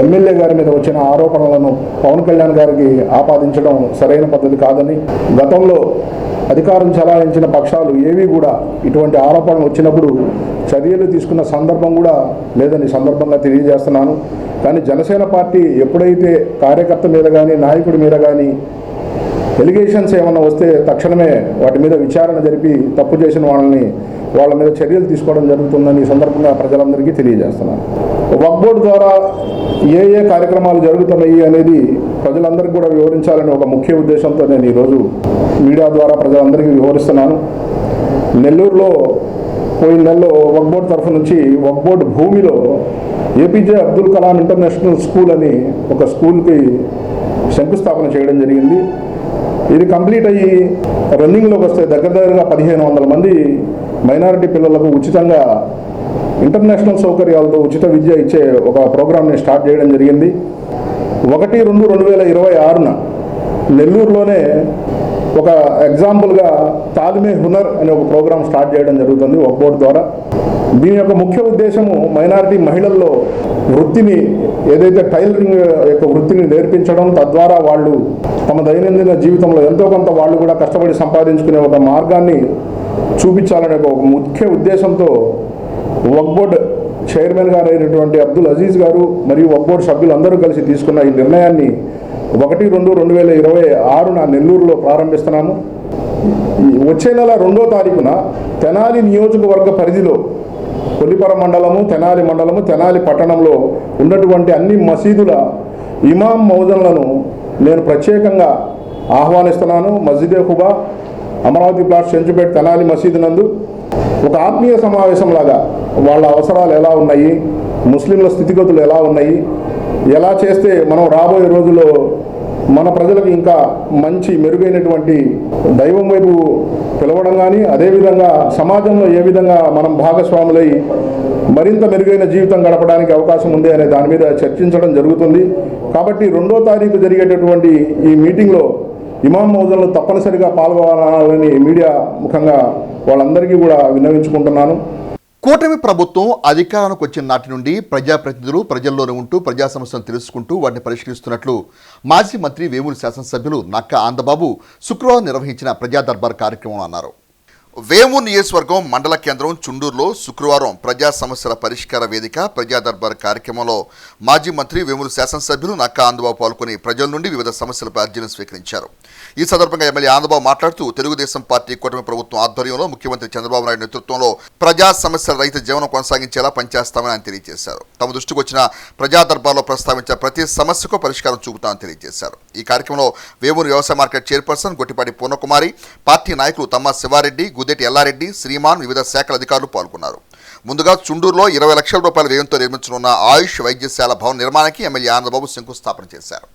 ఎమ్మెల్యే గారి మీద వచ్చిన ఆరోపణలను పవన్ కళ్యాణ్ గారికి ఆపాదించడం సరైన పద్ధతి కాదని, గతంలో అధికారం చెలాయించిన పక్షాలు ఏవి కూడా ఇటువంటి ఆరోపణలు వచ్చినప్పుడు చర్యలు తీసుకున్న సందర్భం కూడా లేదని సందర్భంగా తెలియజేస్తున్నాను. కానీ జనసేన పార్టీ ఎప్పుడైతే కార్యకర్త మీద కానీ నాయకుడి మీద కానీ ఎలిగేషన్స్ ఏమన్నా వస్తే తక్షణమే వాటి మీద విచారణ జరిపి తప్పు చేసిన వాళ్ళ మీద చర్యలు తీసుకోవడం జరుగుతుందని ఈ సందర్భంగా ప్రజలందరికీ తెలియజేస్తున్నాను. వక్ఫ్ బోర్డు ద్వారా ఏ కార్యక్రమాలు జరుగుతున్నాయి అనేది ప్రజలందరికీ కూడా వివరించాలని ఒక ముఖ్య ఉద్దేశంతో నేను ఈరోజు మీడియా ద్వారా ప్రజలందరికీ వివరిస్తున్నాను. నెల్లూరులో పోయిన నెలలో వక్ఫ్ బోర్డు తరఫు నుంచి వక్ఫ్ బోర్డు భూమిలో APJ Abdul Kalam international school అని ఒక స్కూల్కి శంకుస్థాపన చేయడం జరిగింది. ఇది కంప్లీట్ అయ్యి రన్నింగ్లోకి వస్తే దగ్గరగా 1500 మంది మైనారిటీ పిల్లలకు ఉచితంగా ఇంటర్నేషనల్ సౌకర్యాలతో ఉచిత విద్య ఇచ్చే ఒక ప్రోగ్రామ్ని స్టార్ట్ చేయడం జరిగింది. 1/2/2026 నెల్లూరులోనే ఒక ఎగ్జాంపుల్గా తాలిమే హునర్ అనే ఒక ప్రోగ్రాం స్టార్ట్ చేయడం జరుగుతుంది వక్ఫ్ బోర్డు ద్వారా. దీని యొక్క ముఖ్య ఉద్దేశము మైనారిటీ మహిళల్లో వృత్తిని, ఏదైతే టైలరింగ్ యొక్క వృత్తిని నేర్పించడం, తద్వారా వాళ్ళు తమ దైనందిన జీవితంలో ఎంతో కొంత వాళ్ళు కూడా కష్టపడి సంపాదించుకునే ఒక మార్గాన్ని చూపించాలనే ఒక ముఖ్య ఉద్దేశంతో వక్ఫ్ బోర్డు చైర్మన్ గారు అయినటువంటి అబ్దుల్ అజీజ్ గారు మరియు వక్ఫ్ బోర్డు సభ్యులందరూ కలిసి తీసుకున్న ఈ నిర్ణయాన్ని 1/2/2026 నెల్లూరులో ప్రారంభిస్తున్నాము. వచ్చే నెల 2వ తారీఖున తెనాలి నియోజకవర్గ పరిధిలో కొల్లిపర మండలము, తెనాలి మండలము, తెనాలి పట్టణంలో ఉన్నటువంటి అన్ని మసీదుల ఇమాం మౌజన్లను నేను ప్రత్యేకంగా ఆహ్వానిస్తున్నాను. మస్జిదే ఖుబా, అమరావతి ప్లాట్, చెంచుపేట, తెనాలి మసీదు నందు ఒక ఆత్మీయ సమావేశంలాగా వాళ్ళ అవసరాలు ఎలా ఉన్నాయి, ముస్లింల స్థితిగతులు ఎలా ఉన్నాయి, ఎలా చేస్తే మనం రాబోయే రోజుల్లో మన ప్రజలకు ఇంకా మంచి మెరుగైనటువంటి దైవం వైపు పిలవడం కానీ, అదేవిధంగా సమాజంలో ఏ విధంగా మనం భాగస్వాములై మరింత మెరుగైన జీవితం గడపడానికి అవకాశం ఉంది అనే దాని మీద చర్చించడం జరుగుతుంది. కాబట్టి 2వ తారీఖు జరిగేటటువంటి ఈ మీటింగ్లో ఇమాం మౌజన్లు తప్పనిసరిగా పాల్గొనాలని మీడియా ముఖంగా వాళ్ళందరికీ కూడా విన్నవించుకుంటున్నాను. కూటమి ప్రభుత్వం అధికారానికి వచ్చిన నాటి నుండి ప్రజాప్రతినిధులు ప్రజల్లోనే ఉంటూ ప్రజా సమస్యలను తెలుసుకుంటూ వాటిని పరిష్కరిస్తున్నట్లు మాజీ మంత్రి వేమూరు శాసనసభ్యులు నక్కా ఆనందబాబు శుక్రవారం నిర్వహించిన ప్రజా దర్బార్ కార్యక్రమంలో అన్నారు. వేమూరు నియోజకవర్గం మండల కేంద్రం చుండూరులో శుక్రవారం ప్రజా సమస్యల పరిష్కార వేదిక ప్రజా దర్బార్ కార్యక్రమంలో మాజీ మంత్రి వేమూరు శాసనసభ్యులు నక్కా ఆనందబాబు పాల్గొని ప్రజల నుండి వివిధ సమస్యలపై అర్జీలను స్వీకరించారు. ఈ సందర్భంగా ఎమ్మెల్యే ఆనందబాబు మాట్లాడుతూ తెలుగుదేశం పార్టీ కూటమి ప్రభుత్వం ఆధ్వర్యంలో ముఖ్యమంత్రి చంద్రబాబు నాయుడు నేతృత్వంలో ప్రజా సమస్యల రహిత జీవనం కొనసాగించేలా పనిచేస్తామని ఆయన తెలియజేశారు. తమ దృష్టికి వచ్చిన ప్రజా దర్బార్లో ప్రస్తావించిన ప్రతి సమస్యకు పరిష్కారం చూపుతామని తెలియజేశారు. ఈ కార్యక్రమంలో వేమూరు వ్యవసాయ market chairperson Gottipati Purnakumari, party నాయకులు తమ్మ శివారెడ్డి, గుద్దేటి ఎల్లారెడ్డి, శ్రీమాన్, వివిధ శాఖల అధికారులు పాల్గొన్నారు. ముందుగా చుండూరులో 20 లక్షల రూపాయల వ్యయంతో నిర్మించనున్న ఆయుష్ వైద్యశాల భవన నిర్మాణానికి ఎమ్మెల్యే ఆనందబాబు శంకుస్థాపన చేశారు.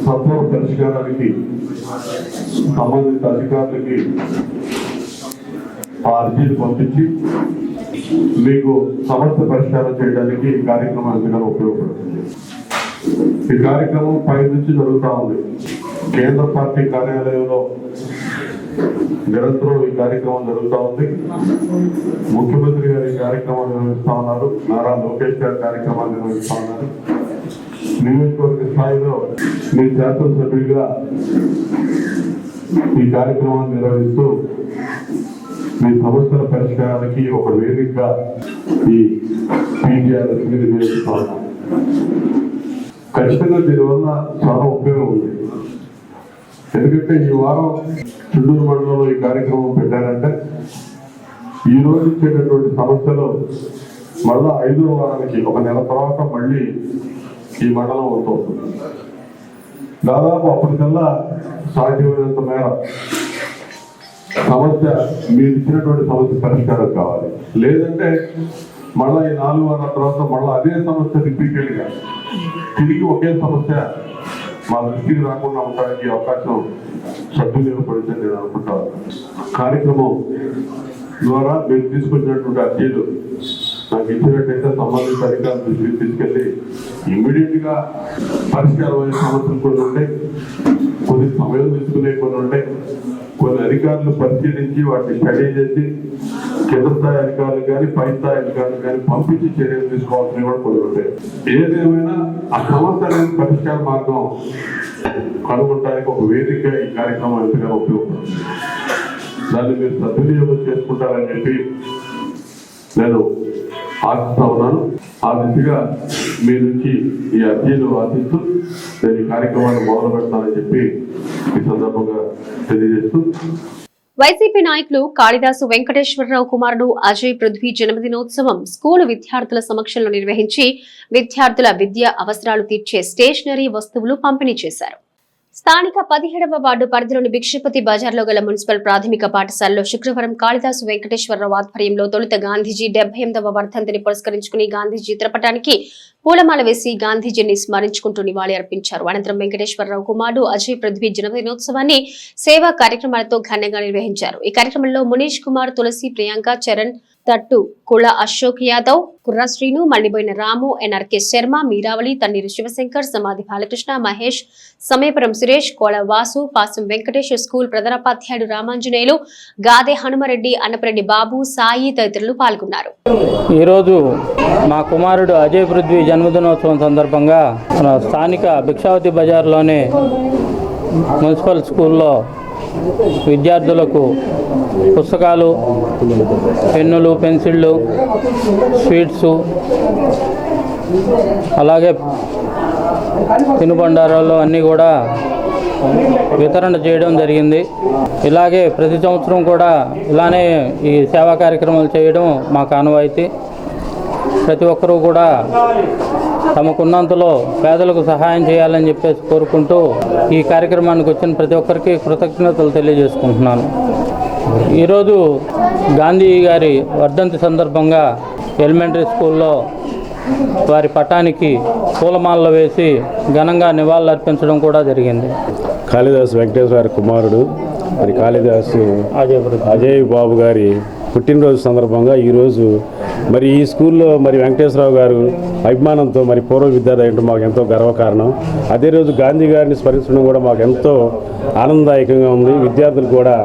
సమస్య పరిష్కారానికి సంబంధిత అధికారులకి ఆ అర్జీలు పంపించి మీకు సమస్య పరిష్కారం చేయడానికి ఈ కార్యక్రమం ఎంతగానో ఉపయోగపడుతుంది. ఈ కార్యక్రమం పై నుంచి జరుగుతూ ఉంది. కేంద్ర పార్టీ కార్యాలయంలో నిరంతరం ఈ కార్యక్రమం జరుగుతూ ఉంది. ముఖ్యమంత్రి గారు ఈ కార్యక్రమం నిర్వహిస్తూ ఉన్నారు. నారా లోకేష్ గారి కార్యక్రమాన్ని నిర్వహిస్తూ ఉన్నారు. నియోజకవర్గ స్థాయిలో మీ శాసనసభ్యులుగా ఈ కార్యక్రమాన్ని నిర్వహిస్తూ మీ సమస్యల పరిష్కారానికి ఒక వేదికగా ఈ పీజీఆర్ఎస్ నిర్వహిస్తూ ఉన్నాం. ఖచ్చితంగా దీనివల్ల చాలా ఉపయోగం ఉంది. ఎందుకంటే ఈ వారం చుండూరు మండలంలో ఈ కార్యక్రమం పెట్టారంటే ఈ రోజు ఇచ్చేటటువంటి సమస్యలు మళ్ళా 5వ వారానికి ఒక నెల తర్వాత మళ్ళీ ఈ మండలం అవుతుంది. దాదాపు అప్పటికల్లా సాధ్యమైనంత మేర సమస్య మీరు ఇచ్చినటువంటి సమస్య పరిష్కారం కావాలి. లేదంటే మళ్ళా ఈ 4 వారాల తర్వాత మళ్ళీ అదే సమస్య రిపీటెడ్గా తిరిగి ఒకే సమస్య మా దృష్టికి రాకుండా ఉండడానికి అవకాశం సద్వినియోగపడిందని నేను అనుకుంటాను. కార్యక్రమం ద్వారా మీరు తీసుకొచ్చినటువంటి అర్జీలు నాకు ఇచ్చినట్టయితే సంబంధిత అధికారుల దృష్టికి తీసుకెళ్ళి ఇమ్మీడియట్ గా పరిష్కారమైన సమస్యలు కొన్ని ఉంటాయి, కొన్ని సమయం తీసుకునే కొన్ని ఉంటాయి. కొన్ని అధికారులు పరిశీలించి వాటిని స్టడీ చేసి కింద స్థాయి అధికారులు కానీ పై స్థాయి అధికారులు కానీ పంపించి చర్యలు తీసుకోవాల్సినవి కూడా కొన్ని ఉంటాయి. ఏదేమైనా ఆ సమస్య అనేది పరిష్కార మార్గం కనుగొనడానికి ఒక వేదిక ఈ కార్యక్రమం ఎంతగానో ఉపయోగపడుతుంది. దాన్ని మీరు సద్వినియోగం చేసుకుంటారని చెప్పి నేను ఆశిస్తా ఉన్నాను. ఆ దిశగా మీ నుంచి ఈ అర్జీలు ఆశిస్తూ నేను ఈ కార్యక్రమాన్ని మొదలు పెడతానని చెప్పి ఈ సందర్భంగా తెలియజేస్తూ, వైసీపీ నాయకులు కాళిదాసు వెంకటేశ్వరరావు కుమారుడు అజయ్ పృథ్వీ జన్మదినోత్సవం స్కూలు విద్యార్థుల సమక్షంలో నిర్వహించి విద్యార్థుల విద్యా అవసరాలు తీర్చే స్టేషనరీ వస్తువులు పంపిణీ చేశారు. స్థానిక 17వ వార్డు పరిధిలోని భిక్షపతి బజార్లో గల మున్సిపల్ ప్రాథమిక పాఠశాలలో శుక్రవారం కాళిదాసు వెంకటేశ్వరరావు ఆధ్వర్యంలో తొలుత గాంధీజీ 78వ వర్ధంతిని పురస్కరించుకుని గాంధీజీ చిత్రపటానికి పూలమాల వేసి గాంధీజీని స్మరించుకుంటూ నివాళి అర్పించారు. అనంతరం వెంకటేశ్వరరావు కుమారుడు అజయ్ పృథ్వీ జన్మదినోత్సవాన్ని సేవా కార్యక్రమాలతో ఘనంగా నిర్వహించారు. ఈ కార్యక్రమంలో మునీష్ కుమార్, తులసి, ప్రియాంక, చరణ్, తట్టు, కుల అశోక్ యాదవ్, కుర్ర శ్రీను, మల్లిబోయిన రాము, ఎన్ఆర్కే శర్మ, మీరావళి, తన్నీరు శివశంకర్, సమాధి బాలకృష్ణ, మహేష్, సమయపురం సురేష్, కోళ వాసు, పాసం వెంకటేష్, స్కూల్ ప్రధానోపాధ్యాయుడు రామాంజనేయులు, గాదే హనుమరెడ్డి, అన్నపరెడ్డి బాబు, సాయి తదితరులు పాల్గొన్నారు. ఈరోజు మా కుమారుడు అజయ్ పృథ్వీ జన్మదినోత్సవం సందర్భంగా స్థానిక భిక్షావతి బజార్లోని మున్సిపల్ స్కూల్లో విద్యార్థులకు పుస్తకాలు, పెన్నులు, పెన్సిళ్ళు, స్వీట్సు, అలాగే తినుబండారాలు అన్నీ కూడా వితరణ చేయడం జరిగింది. ఇలాగే ప్రతి సంవత్సరం కూడా ఇలానే ఈ సేవా కార్యక్రమాలు చేయడం మాకు ఆనవాయితీ. ప్రతి ఒక్కరూ కూడా తమకున్నంతలో పేదలకు సహాయం చేయాలని చెప్పేసి కోరుకుంటూ ఈ కార్యక్రమానికి వచ్చిన ప్రతి ఒక్కరికి కృతజ్ఞతలు తెలియజేసుకుంటున్నాను. ఈరోజు గాంధీ గారి వర్ధంతి సందర్భంగా ఎలిమెంటరీ స్కూల్లో వారి పటానికి పూలమాలలు వేసి ఘనంగా నివాళులర్పించడం కూడా జరిగింది. కాళిదాసు వెంకటేశ్వర కుమారుడు మరి కాళిదాసు అజయ్ బాబు గారి పుట్టినరోజు సందర్భంగా ఈరోజు మరి ఈ స్కూల్లో మరి వెంకటేశ్వరరావు గారు అభిమానంతో మరి పూర్వ విద్యార్థి అంటే మాకు ఎంతో గర్వకారణం. అదే రోజు గాంధీ గారిని స్మరించడం కూడా మాకు ఎంతో ఆనందదాయకంగా ఉంది. విద్యార్థులు కూడా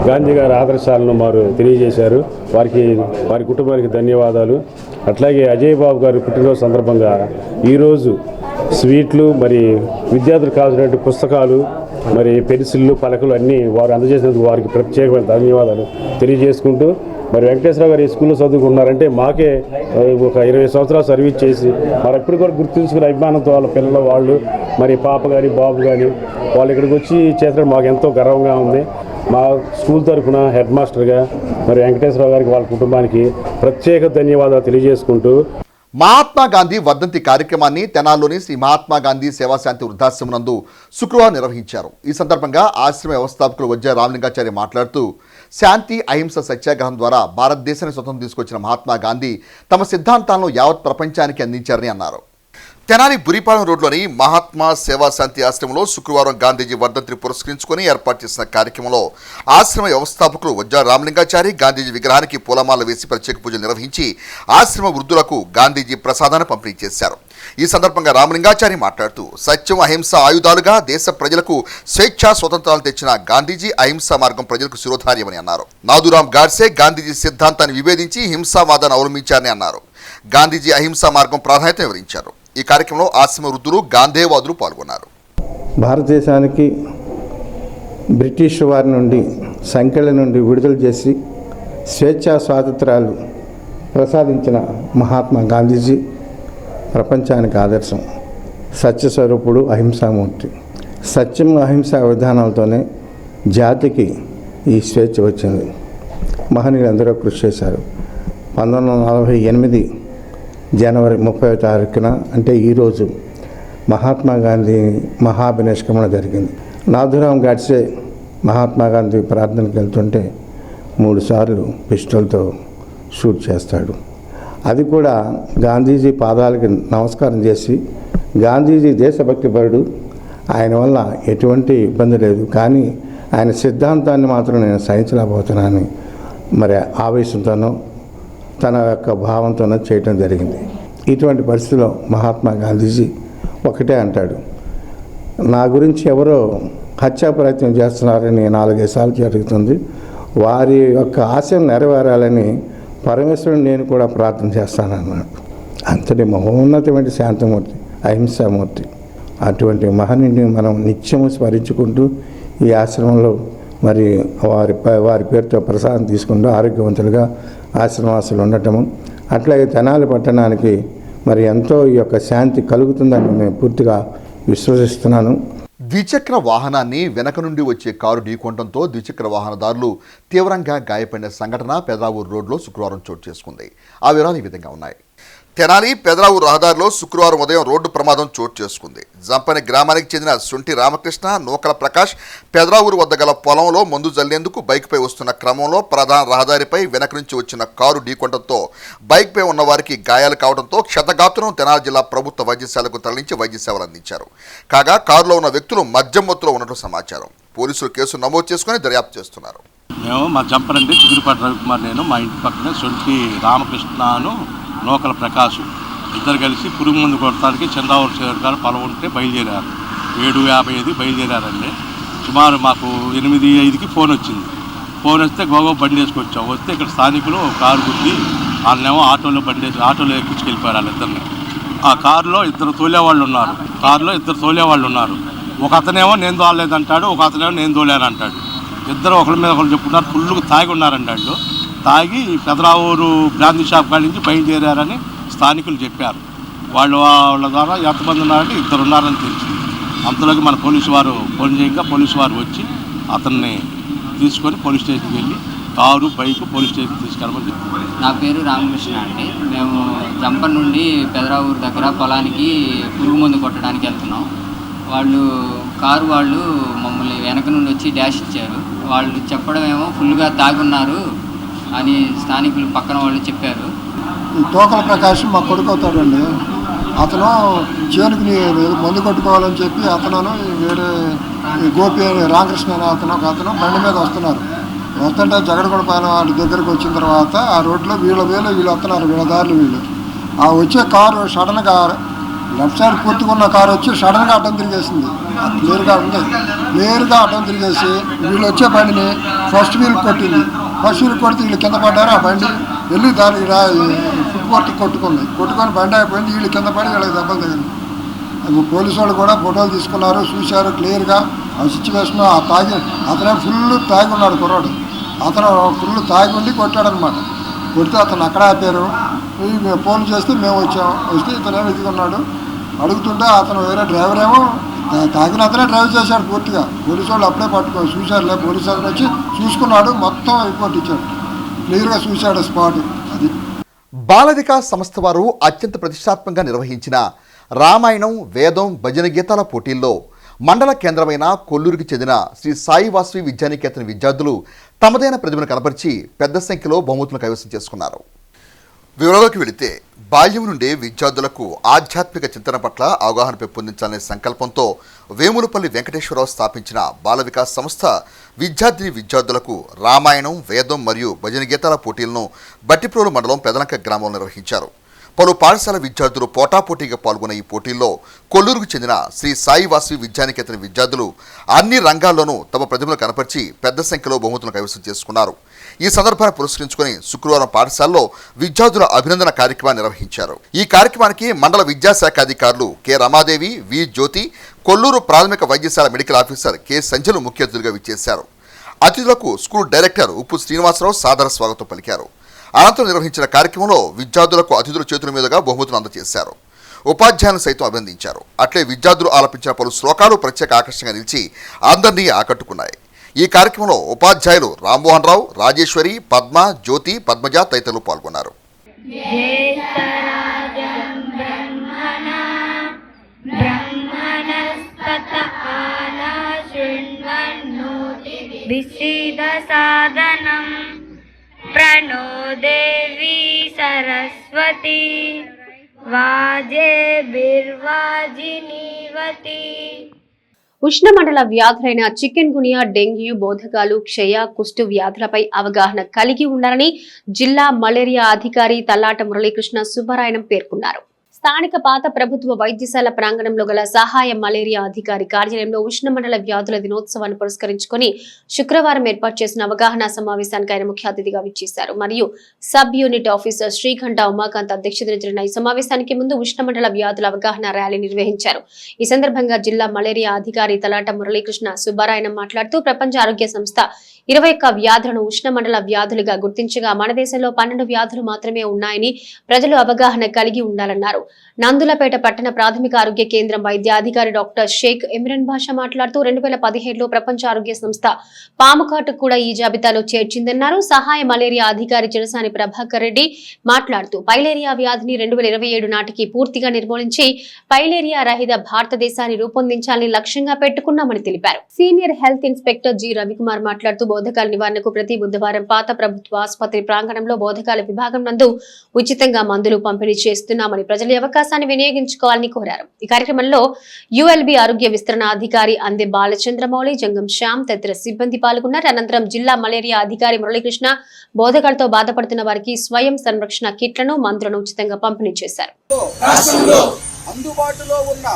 గాంధీ గారి ఆదర్శాలను వారు తెలియజేశారు. వారి కుటుంబానికి ధన్యవాదాలు. అట్లాగే అజయ్ బాబు గారి పుట్టినరోజు సందర్భంగా ఈరోజు స్వీట్లు, మరి విద్యార్థులకు కావాల్సినటువంటి పుస్తకాలు, మరి పెన్సిళ్ళు, పలకలు అన్నీ వారు అందజేసినందుకు వారికి ప్రత్యేకమైన ధన్యవాదాలు తెలియజేసుకుంటూ, మరి వెంకటేశ్వరరావు గారు ఈ స్కూల్లో చదువుకున్నారంటే మాకే ఒక 20 సంవత్సరాలు సర్వీస్ చేసి మరి ఎప్పుడు కూడా గుర్తుంచుకునే అభిమానంతో వాళ్ళ పిల్లలు వాళ్ళు మరి పాప కానీ బాబు కానీ వాళ్ళు ఇక్కడికి వచ్చి చేసడం మాకు ఎంతో గర్వంగా ఉంది. మా స్కూల్ తరఫున హెడ్ మాస్టర్గా మరి వెంకటేశ్వరరావు గారికి వాళ్ళ కుటుంబానికి ప్రత్యేక ధన్యవాదాలు తెలియజేసుకుంటూ, మహాత్మా గాంధీ వర్ధంతి కార్యక్రమాన్ని తెనాల్లోని శ్రీ మహాత్మా గాంధీ సేవాశాంతి వృద్ధాశ్రమం నందు శుక్రవారం నిర్వహించారు. ఈ సందర్భంగా ఆశ్రమ వ్యవస్థాపకులు వజ్జ రామలింగాచారి మాట్లాడుతూ, శాంతి, అహింస సత్యాగ్రహం ద్వారా భారతదేశాన్ని స్వతంత్రం తీసుకొచ్చిన మహాత్మా గాంధీ తమ సిద్ధాంతాలను యావత్ ప్రపంచానికి అందించారని అన్నారు. తెనాలి బురిపాలెం రోడ్లోని మహాత్మా సేవాశాంతి ఆశ్రమంలో శుక్రవారం గాంధీజీ వర్ధంతిని పురస్కరించుకొని ఏర్పాటు చేసిన కార్యక్రమంలో ఆశ్రమ వ్యవస్థాపకులు వజ్జ రామలింగాచారి గాంధీజీ విగ్రహానికి పూలమాల వేసి ప్రత్యేక పూజలు నిర్వహించి ఆశ్రమ వృద్ధులకు గాంధీజీ ప్రసాదాన్ని పంపిణీ చేశారు. ఈ సందర్భంగా రామలింగాచారి మాట్లాడుతూ, సత్యం, అహింస ఆయుధాలుగా దేశ ప్రజలకు స్వేచ్ఛ స్వతంత్రాలు తెచ్చిన గాంధీజీ అహింసా మార్గం ప్రజలకు శిరోధార్యమని అన్నారు. నాథురాం గాడ్సే గాంధీజీ సిద్ధాంతాన్ని విభేదించి హింసావాదాన్ని అవలంబించారని అన్నారు. గాంధీజీ అహింసా మార్గం ప్రాధాన్యత వివరించారు. ఈ కార్యక్రమంలో ఆశ్రమ వృద్ధులు, గాంధేవాదులు పాల్గొన్నారు. భారతదేశానికి బ్రిటిష్ వారి నుండి సంఖ్యల నుండి విడుదల చేసి స్వేచ్ఛా స్వాతంత్రాలు ప్రసాదించిన మహాత్మా గాంధీజీ ప్రపంచానికి ఆదర్శం. సత్యస్వరూపుడు, అహింసామూర్తి. సత్యం, అహింసా విధానాలతోనే జాతికి ఈ స్వేచ్ఛ వచ్చింది. మహనీయులు ఎందరో కృషి చేశారు. 1948 జనవరి 30వ తారీఖున అంటే ఈరోజు మహాత్మా గాంధీ మహాభినిష్క్రమణ జరిగింది. నాథురాం గాడ్సే మహాత్మా గాంధీ ప్రార్థనకు వెళ్తుంటే 3 సార్లు పిస్టల్తో షూట్ చేస్తాడు. అది కూడా గాంధీజీ పాదాలకి నమస్కారం చేసి, గాంధీజీ దేశభక్తి పరుడు, ఆయన వల్ల ఎటువంటి ఇబ్బంది లేదు, కానీ ఆయన సిద్ధాంతాన్ని మాత్రం నేను సహించలేకపోతున్నాను మరి ఆవేశంతోనో తన యొక్క భావంతోనో చేయటం జరిగింది. ఇటువంటి పరిస్థితిలో మహాత్మా గాంధీజీ ఒకటే అంటాడు, నా గురించి ఎవరో హత్యా ప్రయత్నం చేస్తున్నారని 4-5 సార్లు జరుగుతుంది. వారి యొక్క ఆశయం నెరవేరాలని పరమేశ్వరుని నేను కూడా ప్రార్థన చేస్తానన్నాడు. అంతటి మహోన్నతమైన శాంతమూర్తి, అహింసామూర్తి, అటువంటి మహనీయుని మనం నిత్యము స్మరించుకుంటూ ఈ ఆశ్రమంలో మరి వారి పేరుతో ప్రసాదం తీసుకుంటూ ఆరోగ్యవంతులుగా ఆశ్రమవాసులు ఉండటము, అట్లాగే తెనాలి పట్టణానికి మరి ఎంతో ఈ యొక్క శాంతి కలుగుతుందని నేను పూర్తిగా విశ్వసిస్తున్నాను. ద్విచక్ర వాహనాన్ని వెనక నుండి వచ్చే కారు ఢీకొనడంతో ద్విచక్ర వాహనదారులు తీవ్రంగా గాయపడిన సంఘటన పెదరావూరు రోడ్లో శుక్రవారం చోటు చేసుకుంది. ఆ వివరాలు ఈ విధంగా ఉన్నాయి. తెనాలి పెదరావూరు రహదారిలో శుక్రవారం ఉదయం రోడ్డు ప్రమాదం చోటు చేసుకుంది. జంపని గ్రామానికి చెందిన సొంటి రామకృష్ణ, నూకల ప్రకాష్ పెదరావూరు వద్ద గల పొలంలో మందు జల్లేందుకు బైక్పై వస్తున్న క్రమంలో ప్రధాన రహదారిపై వెనక నుంచి వచ్చిన కారు ఢీకొనడంతో బైక్పై ఉన్న వారికి గాయాలు కావడంతో క్షతగాత్రులను తెనాలి జిల్లా ప్రభుత్వ వైద్యశాలకు తరలించి వైద్య సేవలు అందించారు. కాగా కారులో ఉన్న వ్యక్తులు మద్యం మత్తులో ఉన్నట్లు సమాచారం. పోలీసులు కేసు నమోదు చేసుకుని దర్యాప్తు చేస్తున్నారు. మేము మా జంపనండి చిగురుపాటి రవికుమార్, నేను మా ఇంటి పక్కనే సొంటి రామకృష్ణను, నూకల ప్రకాశ్ ఇద్దరు కలిసి పురుగు మందు కొట్టడానికి చందావూరు చేరుకారు పొలం ఉంటే బయలుదేరారు. 7:55 బయలుదేరారండి. సుమారు మాకు 8:05కి ఫోన్ వచ్చింది. ఫోన్ వస్తే గోగో బండి వేసుకొచ్చాం. వస్తే ఇక్కడ స్థానికులు కారు గుద్ది వాళ్ళనేమో ఆటోలో ఎక్కించుకెళ్ళిపోయారు వాళ్ళిద్దరిని. ఆ కారులో ఇద్దరు తోలేవాళ్ళు ఉన్నారు. ఒక అతనేమో నేను తోలేదంటాడు, ఒక అతనేమో నేను తోలేనంటాడు. ఇద్దరు ఒకరి మీద ఒకరు చెప్పుకున్నారు. ఫుల్గా తాగి ఉన్నారండి. వాళ్ళు తాగి పెదరావూరు బ్రాందీ షాప్ కాడి నుంచి బయలుదేరారని స్థానికులు చెప్పారు. వాళ్ళ ద్వారా ఎంతమంది ఉన్నారంటే 2 ఉన్నారని తెలిసింది. అంతలోకి మన పోలీసు వారు ఫోన్ చేయగా పోలీసు వారు వచ్చి అతన్ని తీసుకొని పోలీస్ స్టేషన్కి వెళ్ళి కారు, బైక్ పోలీస్ స్టేషన్కి తీసుకెళ్ళమని చెప్పారు. నా పేరు రామకృష్ణ అండి. మేము జంపన్ నుండి పెదరావూరు దగ్గర పొలానికి పురుగు మందు కొట్టడానికి వెళ్తున్నాం. కారు వాళ్ళు మమ్మల్ని వెనక నుండి వచ్చి డాష్ ఇచ్చారు. వాళ్ళు చెప్పడం ఏమో ఫుల్గా తాగున్నారు అని స్థానికులు పక్కన వాళ్ళు చెప్పారు. ఈ తోకల ప్రకాశం మా కొడుకు అవుతాడండి. అతను చేనుకి మందు కొట్టుకోవాలని చెప్పి అతను వేరే గోపి రామకృష్ణ అతను బండి మీద వస్తున్నారు. వస్తుంటే జగడగొండపాలెం వాడి దగ్గరకు వచ్చిన తర్వాత ఆ రోడ్లో వీళ్ళు వస్తున్నారు, వీళ్ళ దారులు వీళ్ళు. ఆ వచ్చే కారు సడన్గా లెఫ్ట్ సైడ్ కొట్టుకున్న కారు వచ్చి సడన్గా అడ్డం తిరిగేసింది. క్లియర్గా అడ్డం తిరిగేసి వీళ్ళు వచ్చే బండిని ఫస్ట్ వీల్ కొట్టింది. ఫస్ట్ వీల్ కొడితే వీళ్ళు కింద పడ్డారు. ఆ బండి వెళ్ళి దానికి ఫుట్పాత్ కొట్టుకొని బండి అయిపోయింది. వీళ్ళు కింద పడి వీళ్ళకి దెబ్బలు తగిలింది. పోలీసు వాళ్ళు కూడా ఫోటోలు తీసుకున్నారు, చూశారు క్లియర్గా ఆ సిచ్యువేషన్. అతనే ఫుల్ తాగి ఉన్నాడు కుర్రాడు. అతను ఫుల్ తాగి ఉండి కొట్టాడనమాట. కొడితే అతను అక్కడ ఆపారు. ఫోన్ చేస్తే మేము వస్తే ఇతనేమో ఎదుగున్నాడు. అడుగుతుంటే అతను వేరే డ్రైవర్ ఏమో తాగిన అతనే డ్రైవ్ చేశాడు పూర్తిగా. పోలీసు వాళ్ళు అప్పుడే చూశారులే. పోలీసు అతను వచ్చి చూసుకున్నాడు, మొత్తం రిపోర్ట్ ఇచ్చాడు, క్లియర్గా చూశాడు స్పాట్. అది బాల వికాస్ సంస్థ వారు అత్యంత ప్రతిష్టాత్మకంగా నిర్వహించిన రామాయణం, వేదం, భజన గీతాల పోటీల్లో మండల కేంద్రమైన కొల్లూరుకి చెందిన శ్రీ సాయి వాసవి విద్యానికేతన్ విద్యార్థులు తమదైన ప్రతిభను కనపరిచి పెద్ద సంఖ్యలో బహుమతులను కైవసం చేసుకున్నారు. వివరాల్లోకి వెళితే బాల్యం నుండే విద్యార్థులకు ఆధ్యాత్మిక చింతన పట్ల అవగాహన పెంపొందించాలనే సంకల్పంతో వేములపల్లి వెంకటేశ్వరరావు స్థాపించిన బాల వికాస్ సంస్థ విద్యార్థులకు రామాయణం, వేదం మరియు భజన గీతాల పోటీలను బట్టిప్రోలు మండలం పెదలంక గ్రామంలో నిర్వహించారు. పలు పాఠశాల విద్యార్థులు పోటాపోటీగా పాల్గొన్న ఈ పోటీల్లో కొల్లూరుకు చెందిన శ్రీ సాయి వాసవి విద్యానికేతన్ విద్యార్థులు అన్ని రంగాల్లోనూ తమ ప్రతిభను కనపరిచి పెద్ద సంఖ్యలో బహుమతులను కైవసం చేసుకున్నారు. ఈ సందర్భాన్ని పురస్కరించుకుని శుక్రవారం పాఠశాలలో విద్యార్థుల అభినందన కార్యక్రమాన్ని నిర్వహించారు. ఈ కార్యక్రమానికి మండల విద్యాశాఖ అధికారులు కె రమాదేవి, వి జ్యోతి, కొల్లూరు ప్రాథమిక వైద్యశాల మెడికల్ ఆఫీసర్ కె సంజలు ముఖ్య అతిథులుగా విచ్చేశారు. అతిథులకు స్కూల్ డైరెక్టర్ ఉప్పు శ్రీనివాసరావు సాదర స్వాగతం పలికారు. అనంతరం నిర్వహించిన కార్యక్రమంలో విద్యార్థులకు అతిథుల చేతుల మీదుగా బహుమతులు అందజేశారు. ఉపాధ్యాయులను సైతం అభినందించారు. అట్లే విద్యార్థులు ఆలపించిన పలు శ్లోకాలు ప్రత్యేక ఆకర్షణగా నిలిచి అందరినీ ఆకట్టుకున్నాయి. ఈ కార్యక్రమంలో ఉపాధ్యాయులు రామ్మోహన్ రావు, రాజేశ్వరి, పద్మ, జ్యోతి, పద్మజ తదితరులు పాల్గొన్నారు. प्रणो देवी सरस्वती वाजे बिर्वाजिनीवती. ఉష్ణమండల వ్యాధులైన చికెన్ గునియా, డెంగ్యూ, బోధకాలు, క్షయ, కుష్టు వ్యాధులపై అవగాహన కలిగి ఉండాలని జిల్లా మలేరియా అధికారి తల్లాట మురళీకృష్ణ సుబ్బరాయణం పేర్కొన్నారు. స్థానిక పాత ప్రభుత్వ వైద్యశాల ప్రాంగణంలో గల సహాయ మలేరియా అధికారి కార్యాలయంలో ఉష్ణమండల వ్యాధుల దినోత్సవాన్ని పురస్కరించుకుని శుక్రవారం ఏర్పాటు చేసిన అవగాహన సమావేశానికి ఆయన ముఖ్య అతిథిగా విచ్చేశారు. మరియు sub unit officer Srikanta Umakant అధ్యక్షతన జరిగిన ఈ సమావేశానికి ముందు ఉష్ణమండల వ్యాధుల అవగాహన ర్యాలీ నిర్వహించారు. ఈ సందర్భంగా జిల్లా మలేరియా అధికారి తలాట మురళీకృష్ణ సుబ్బారాయణ మాట్లాడుతూ ప్రపంచ ఆరోగ్య సంస్థ 21 వ్యాధులను ఉష్ణమండల వ్యాధులుగా గుర్తించగా మన దేశంలో 12 వ్యాధులు మాత్రమే ఉన్నాయని ప్రజలు అవగాహన కలిగి ఉండాలన్నారు. నందులపేట పట్టణ ప్రాథమిక ఆరోగ్య కేంద్రం వైద్య అధికారి డాక్టర్ షేక్ ఇమ్రాన్ బాషా మాట్లాడుతూ 2017లో ప్రపంచ ఆరోగ్య సంస్థ పాముకాటు కూడా ఈ జాబితాలో చేర్చిందన్నారు. సహాయ మలేరియా అధికారి చిరసాని ప్రభాకర్ రెడ్డి మాట్లాడుతూ పైలేరియా వ్యాధిని 2027 నాటికి పూర్తిగా నిర్మూలించి పైలేరియా రహిత భారతదేశాన్ని రూపొందించాలని లక్ష్యంగా పెట్టుకున్నామని తెలిపారు. Senior health inspector G Ravikumar మాట్లాడుతూ బోధకాల నివారణకు ప్రతి బుధవారం పాత ప్రభుత్వ ఆసుపత్రి ప్రాంగణంలో బోధకాల విభాగం నందు ఉచితంగా మందులు పంపిణీ చేస్తున్నామని ప్రజలు అవకాశాన్ని వినియోగించుకోవాలని కోరారు. ఈ కార్యక్రమంలో యుఎల్బి ఆరోగ్య విస్తరణ అధికారి అందే బాలచంద్రమౌళి, జంగం శ్యామ్ తదితర సిబ్బంది పాల్గొన్నారు. అనంతరం జిల్లా మలేరియా అధికారి మురళీకృష్ణ బోధకాలతో బాధపడుతున్న వారికి స్వయం సంరక్షణ కిట్లను మందులను ఉచితంగా పంపిణీ చేశారు. అందుబాటులో ఉన్న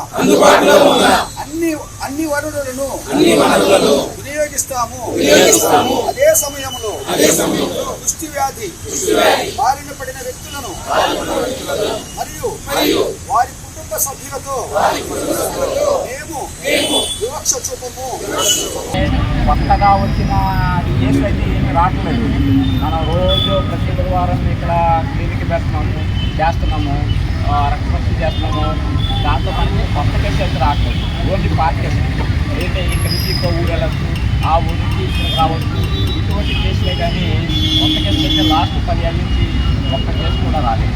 అన్ని వనరులను వినియోగిస్తాము. అదే సమయంలో కుష్టి వ్యాధి బారిన పడిన వ్యక్తులను మరియు వారి కుటుంబ సభ్యులతో మేము వివక్ష చూపము. కొత్తగా వచ్చిన కేసు అయితే ఏమి రావట్లేదు. మనం రోజు ప్రతి బుధవారం ఇక్కడ క్లినిక్ చేస్తున్నాము, రక్త పరీక్ష చేస్తున్నాము. దాంతో మనకి కొత్త కేసు అయితే రావట్లేదు. ఓన్లీ పాత కేసు అయితే ఇక్కడ నుంచి ఇంకో ఊరు వెళ్ళచ్చు, ఆ ఊరు నుంచి ఇక్కడ రావచ్చు. ఇటువంటి కేసులే కానీ కొత్త కేసులు అయితే లాస్ట్ 10 ఏళ్ళ నుంచి ఒక్క కేసు కూడా రాలేదు.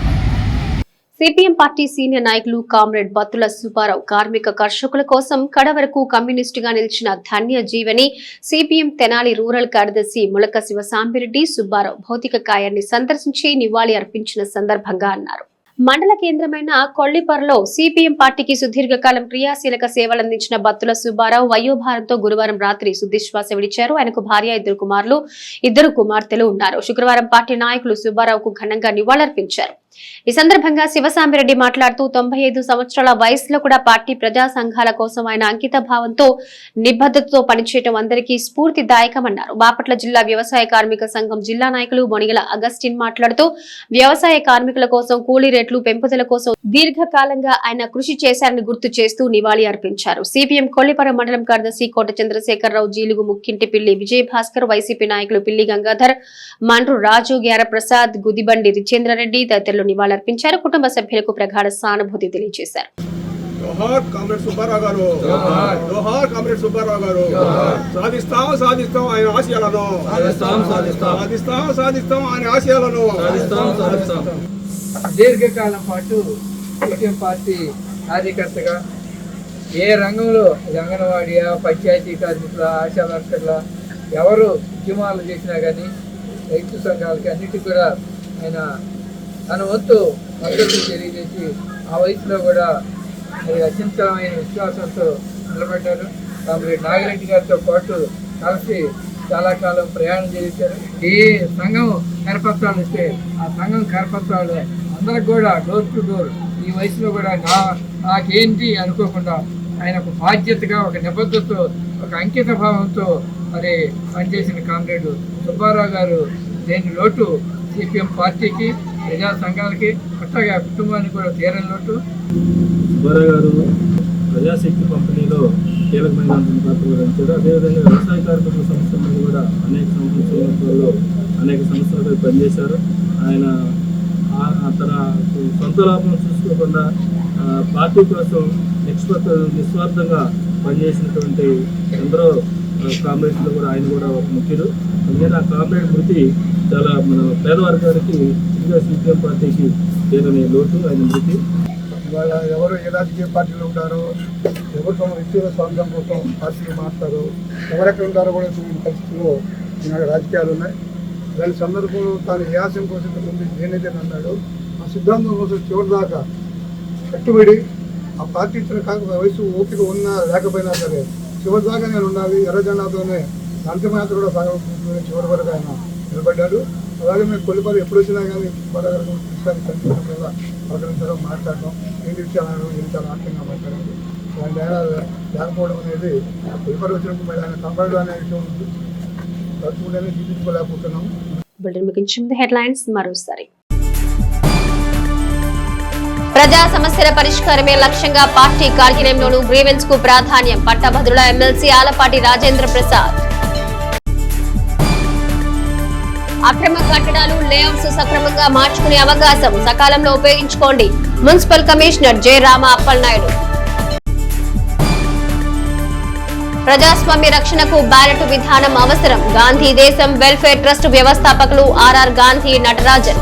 సిపిఎం పార్టీ సీనియర్ నాయకులు కామ్రేడ్ బత్తుల సుబ్బారావు కార్మిక కర్షకుల కోసం కడవరకు కమ్యూనిస్టుగా నిలిచిన ధన్య జీవని సిపిఎం తెనాలి రూరల్ కార్యదర్శి ములక శివసాంబిరెడ్డి సుబ్బారావు భౌతిక కాయాన్ని సందర్శించి నివాళి అర్పించిన సందర్భంగా అన్నారు. మండల కేంద్రమైన కొల్లిపరలో సిపిఎం పార్టీకి సుదీర్ఘకాలం క్రియాశీలక సేవలందించిన బత్తుల సుబ్బారావు వయోభారంతో గురువారం రాత్రి తుదిశ్వాస విడిచారు. ఆయనకు భార్య, 2 కుమారులు, 2 కుమార్తెలు ఉన్నారు. శుక్రవారం పార్టీ నాయకులు సుబ్బారావుకు ఘనంగా నివాళులర్పించారు. ఈ సందర్భంగా శివసాంబిరెడ్డి మాట్లాడుతూ 95 సంవత్సరాల వయసులో కూడా పార్టీ ప్రజా సంఘాల కోసం ఆయన అంకిత భావంతో నిబద్ధతతో పనిచేయడం అందరికీ స్ఫూర్తిదాయకమన్నారు. బాపట్ల జిల్లా వ్యవసాయ కార్మిక సంఘం జిల్లా నాయకులు బొనిగల అగస్టిన్ మాట్లాడుతూ వ్యవసాయ కార్మికుల కోసం కూలీ రేట్లు పెంపుదల కోసం దీర్ఘకాలంగా ఆయన కృషి చేశారని గుర్తు చేస్తూ నివాళి అర్పించారు. సిపిఎం కొల్లిపర మండలం కార్యదర్శి కోట చంద్రశేఖరరావు, జీలుగు ముక్కింటిపిల్లి విజయభాస్కర్, వైసీపీ నాయకులు పిల్లి గంగాధర్, మండ్రు రాజు, గ్యార ప్రసాద్, గుదిబండి రిచేంద్రారెడ్డి తదితరులు నివాళులర్పించారు. కుటుంబ సభ్యులకు ప్రగాఢ సానుభూతి తెలియజేశారు. జోహార్ కామ్రేడ్ సుబ్బారావు గారు, జోహార్ కామ్రేడ్ సుబ్బారావు గారు. సాధిస్తాం ఆయన ఆశయాలను, సాధిస్తాం ఆయన ఆశయాలను. దీర్ఘకాలం పాటు సిపిఎం పార్టీ కార్యకర్తగా ఏ రంగంలో అంగన్వాడీ, పంచాయతీ కార్మికుల, ఆశా వర్కర్ల ఎవరు ఉద్యమాలు చేసినా కానీ రైతు సంఘాలకి అన్నిటికీ కూడా ఆయన తన వంతు మద్దతు తెలియజేసి ఆ వయసులో కూడా మరి అత్యంతమైన విశ్వాసంతో నిలబడ్డారు. కామ్రేడ్ నాగిరెడ్డి గారితో పాటు కలిసి చాలా కాలం ప్రయాణం చేశారు. ఏ సంఘం కరపత్రాలు ఇస్తే ఆ సంఘం కరపత్రాలు అందరికి కూడా డోర్ టు డోర్ ఈ వయసులో కూడా నాకేంటి అనుకోకుండా ఆయన ఒక బాధ్యతగా, ఒక నిబద్ధతతో, ఒక అంకిత భావంతో మరి పనిచేసిన కామ్రేడ్ సుబ్బారావు గారు దేని లోటు సిపిఎం పార్టీకి, ప్రజా సంఘాలకి, కొత్తగా కుటుంబానికి కూడా తీరని లోటు. సుబ్బారావు గారు ప్రజాశక్తి పంపిణీలో కీలకమైన పాత్ర వహించారు. అదేవిధంగా వ్యవసాయ కార్మికుల సంస్థల్లో కూడా అనేక సంవత్సరాల్లో అనేక సంస్థలపై పనిచేశారు. ఆయన తన సొంత లాభం చూసుకోకుండా పార్టీ కోసం నిస్వార్థంగా పనిచేసినటువంటి ఎందరో కామ్రేడ్స్లో కూడా ఆయన కూడా ఒక ముఖ్యుడు. అందుకని ఆ కామ్రేడ్ మృతి చాలా మన పేదవర్గానికి, ఇంకా సిపిఎం పార్టీకి తీరని లోటు ఆయన మృతి. ఇవాళ ఎవరు ఏ రాజకీయ పార్టీలో ఉంటారో, ఎవరు తమ వ్యక్తిగత స్వార్థం కోసం పార్టీలు మారుతారో, ఎవరెక్కడ ఉంటారో కూడా తెలియని పరిస్థితుల్లో ఈనాడు రాజకీయాలు ఉన్నాయి. దాని సందర్భంలో తాను ఏ ఆశయం కోసం నేనైతే అన్నాడు ఆ సిద్ధాంతం కోసం చివరి దాకా కట్టుబడి ఆ పార్టీ ఇచ్చిన వయసు ఓపిక ఉన్నా లేకపోయినా సరే చివరి దాకా నేను ఉండాలి, ఎర్రజెండాతోనే అంతిమయాత్ర కూడా సాగ చివరి వరకు ఆయన నిలబడ్డాడు. అలాగే మేము కొల్లిపల్లి ఎప్పుడు వచ్చినా కానీ బలగారు కనిపించడం వల్ల పలకరించడం మాట్లాడడం ఏంటి విషయాలు చాలా ఆర్థికంగా మాట్లాడండి అలాంటి ఆయన లేకపోవడం అనేది కొల్లిపల్లి వచ్చినప్పుడు మరి ఆయన కంపల్సరీ అనే విషయం ఉంది తలుచుకుంటేనే జీవించుకోలేకపోతున్నాం. బులెటిన్ ముగించింది. హెడ్లైన్స్ మరోసారి. ప్రజా సమస్యల పరిష్కారమే లక్ష్యంగా పార్టీ కార్యాలయంలోనూ గ్రీవెన్స్ కు ప్రాధాన్యం. పట్టభద్రుల ఎమ్మెల్సీ ఆలపాటి రాజేంద్ర ప్రసాద్. అక్రమ కట్టడాలు లేఅవుట్స్ సక్రమంగా మార్చుకునే అవకాశం సకాలంలో ఉపయోగించుకోండి. Municipal commissioner J Rama Appalanaidu. ప్రజాస్వామ్య రక్షణకు బ్యాలెట్ విధానం అవసరం. గాంధీ దేశం వెల్ఫేర్ ట్రస్ట్ వ్యవస్థాపకులు ఆర్ఆర్ గాంధీ నటరాజన్.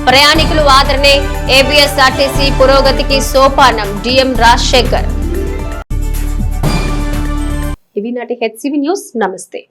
ప్రయాణికులు ఆదరణే ఏబీఎస్ఆర్టీసీ పురోగతికి సోపానం. డిఎం రాజశేఖర్. ఇవి నాటి హెచ్సివి న్యూస్. నమస్తే.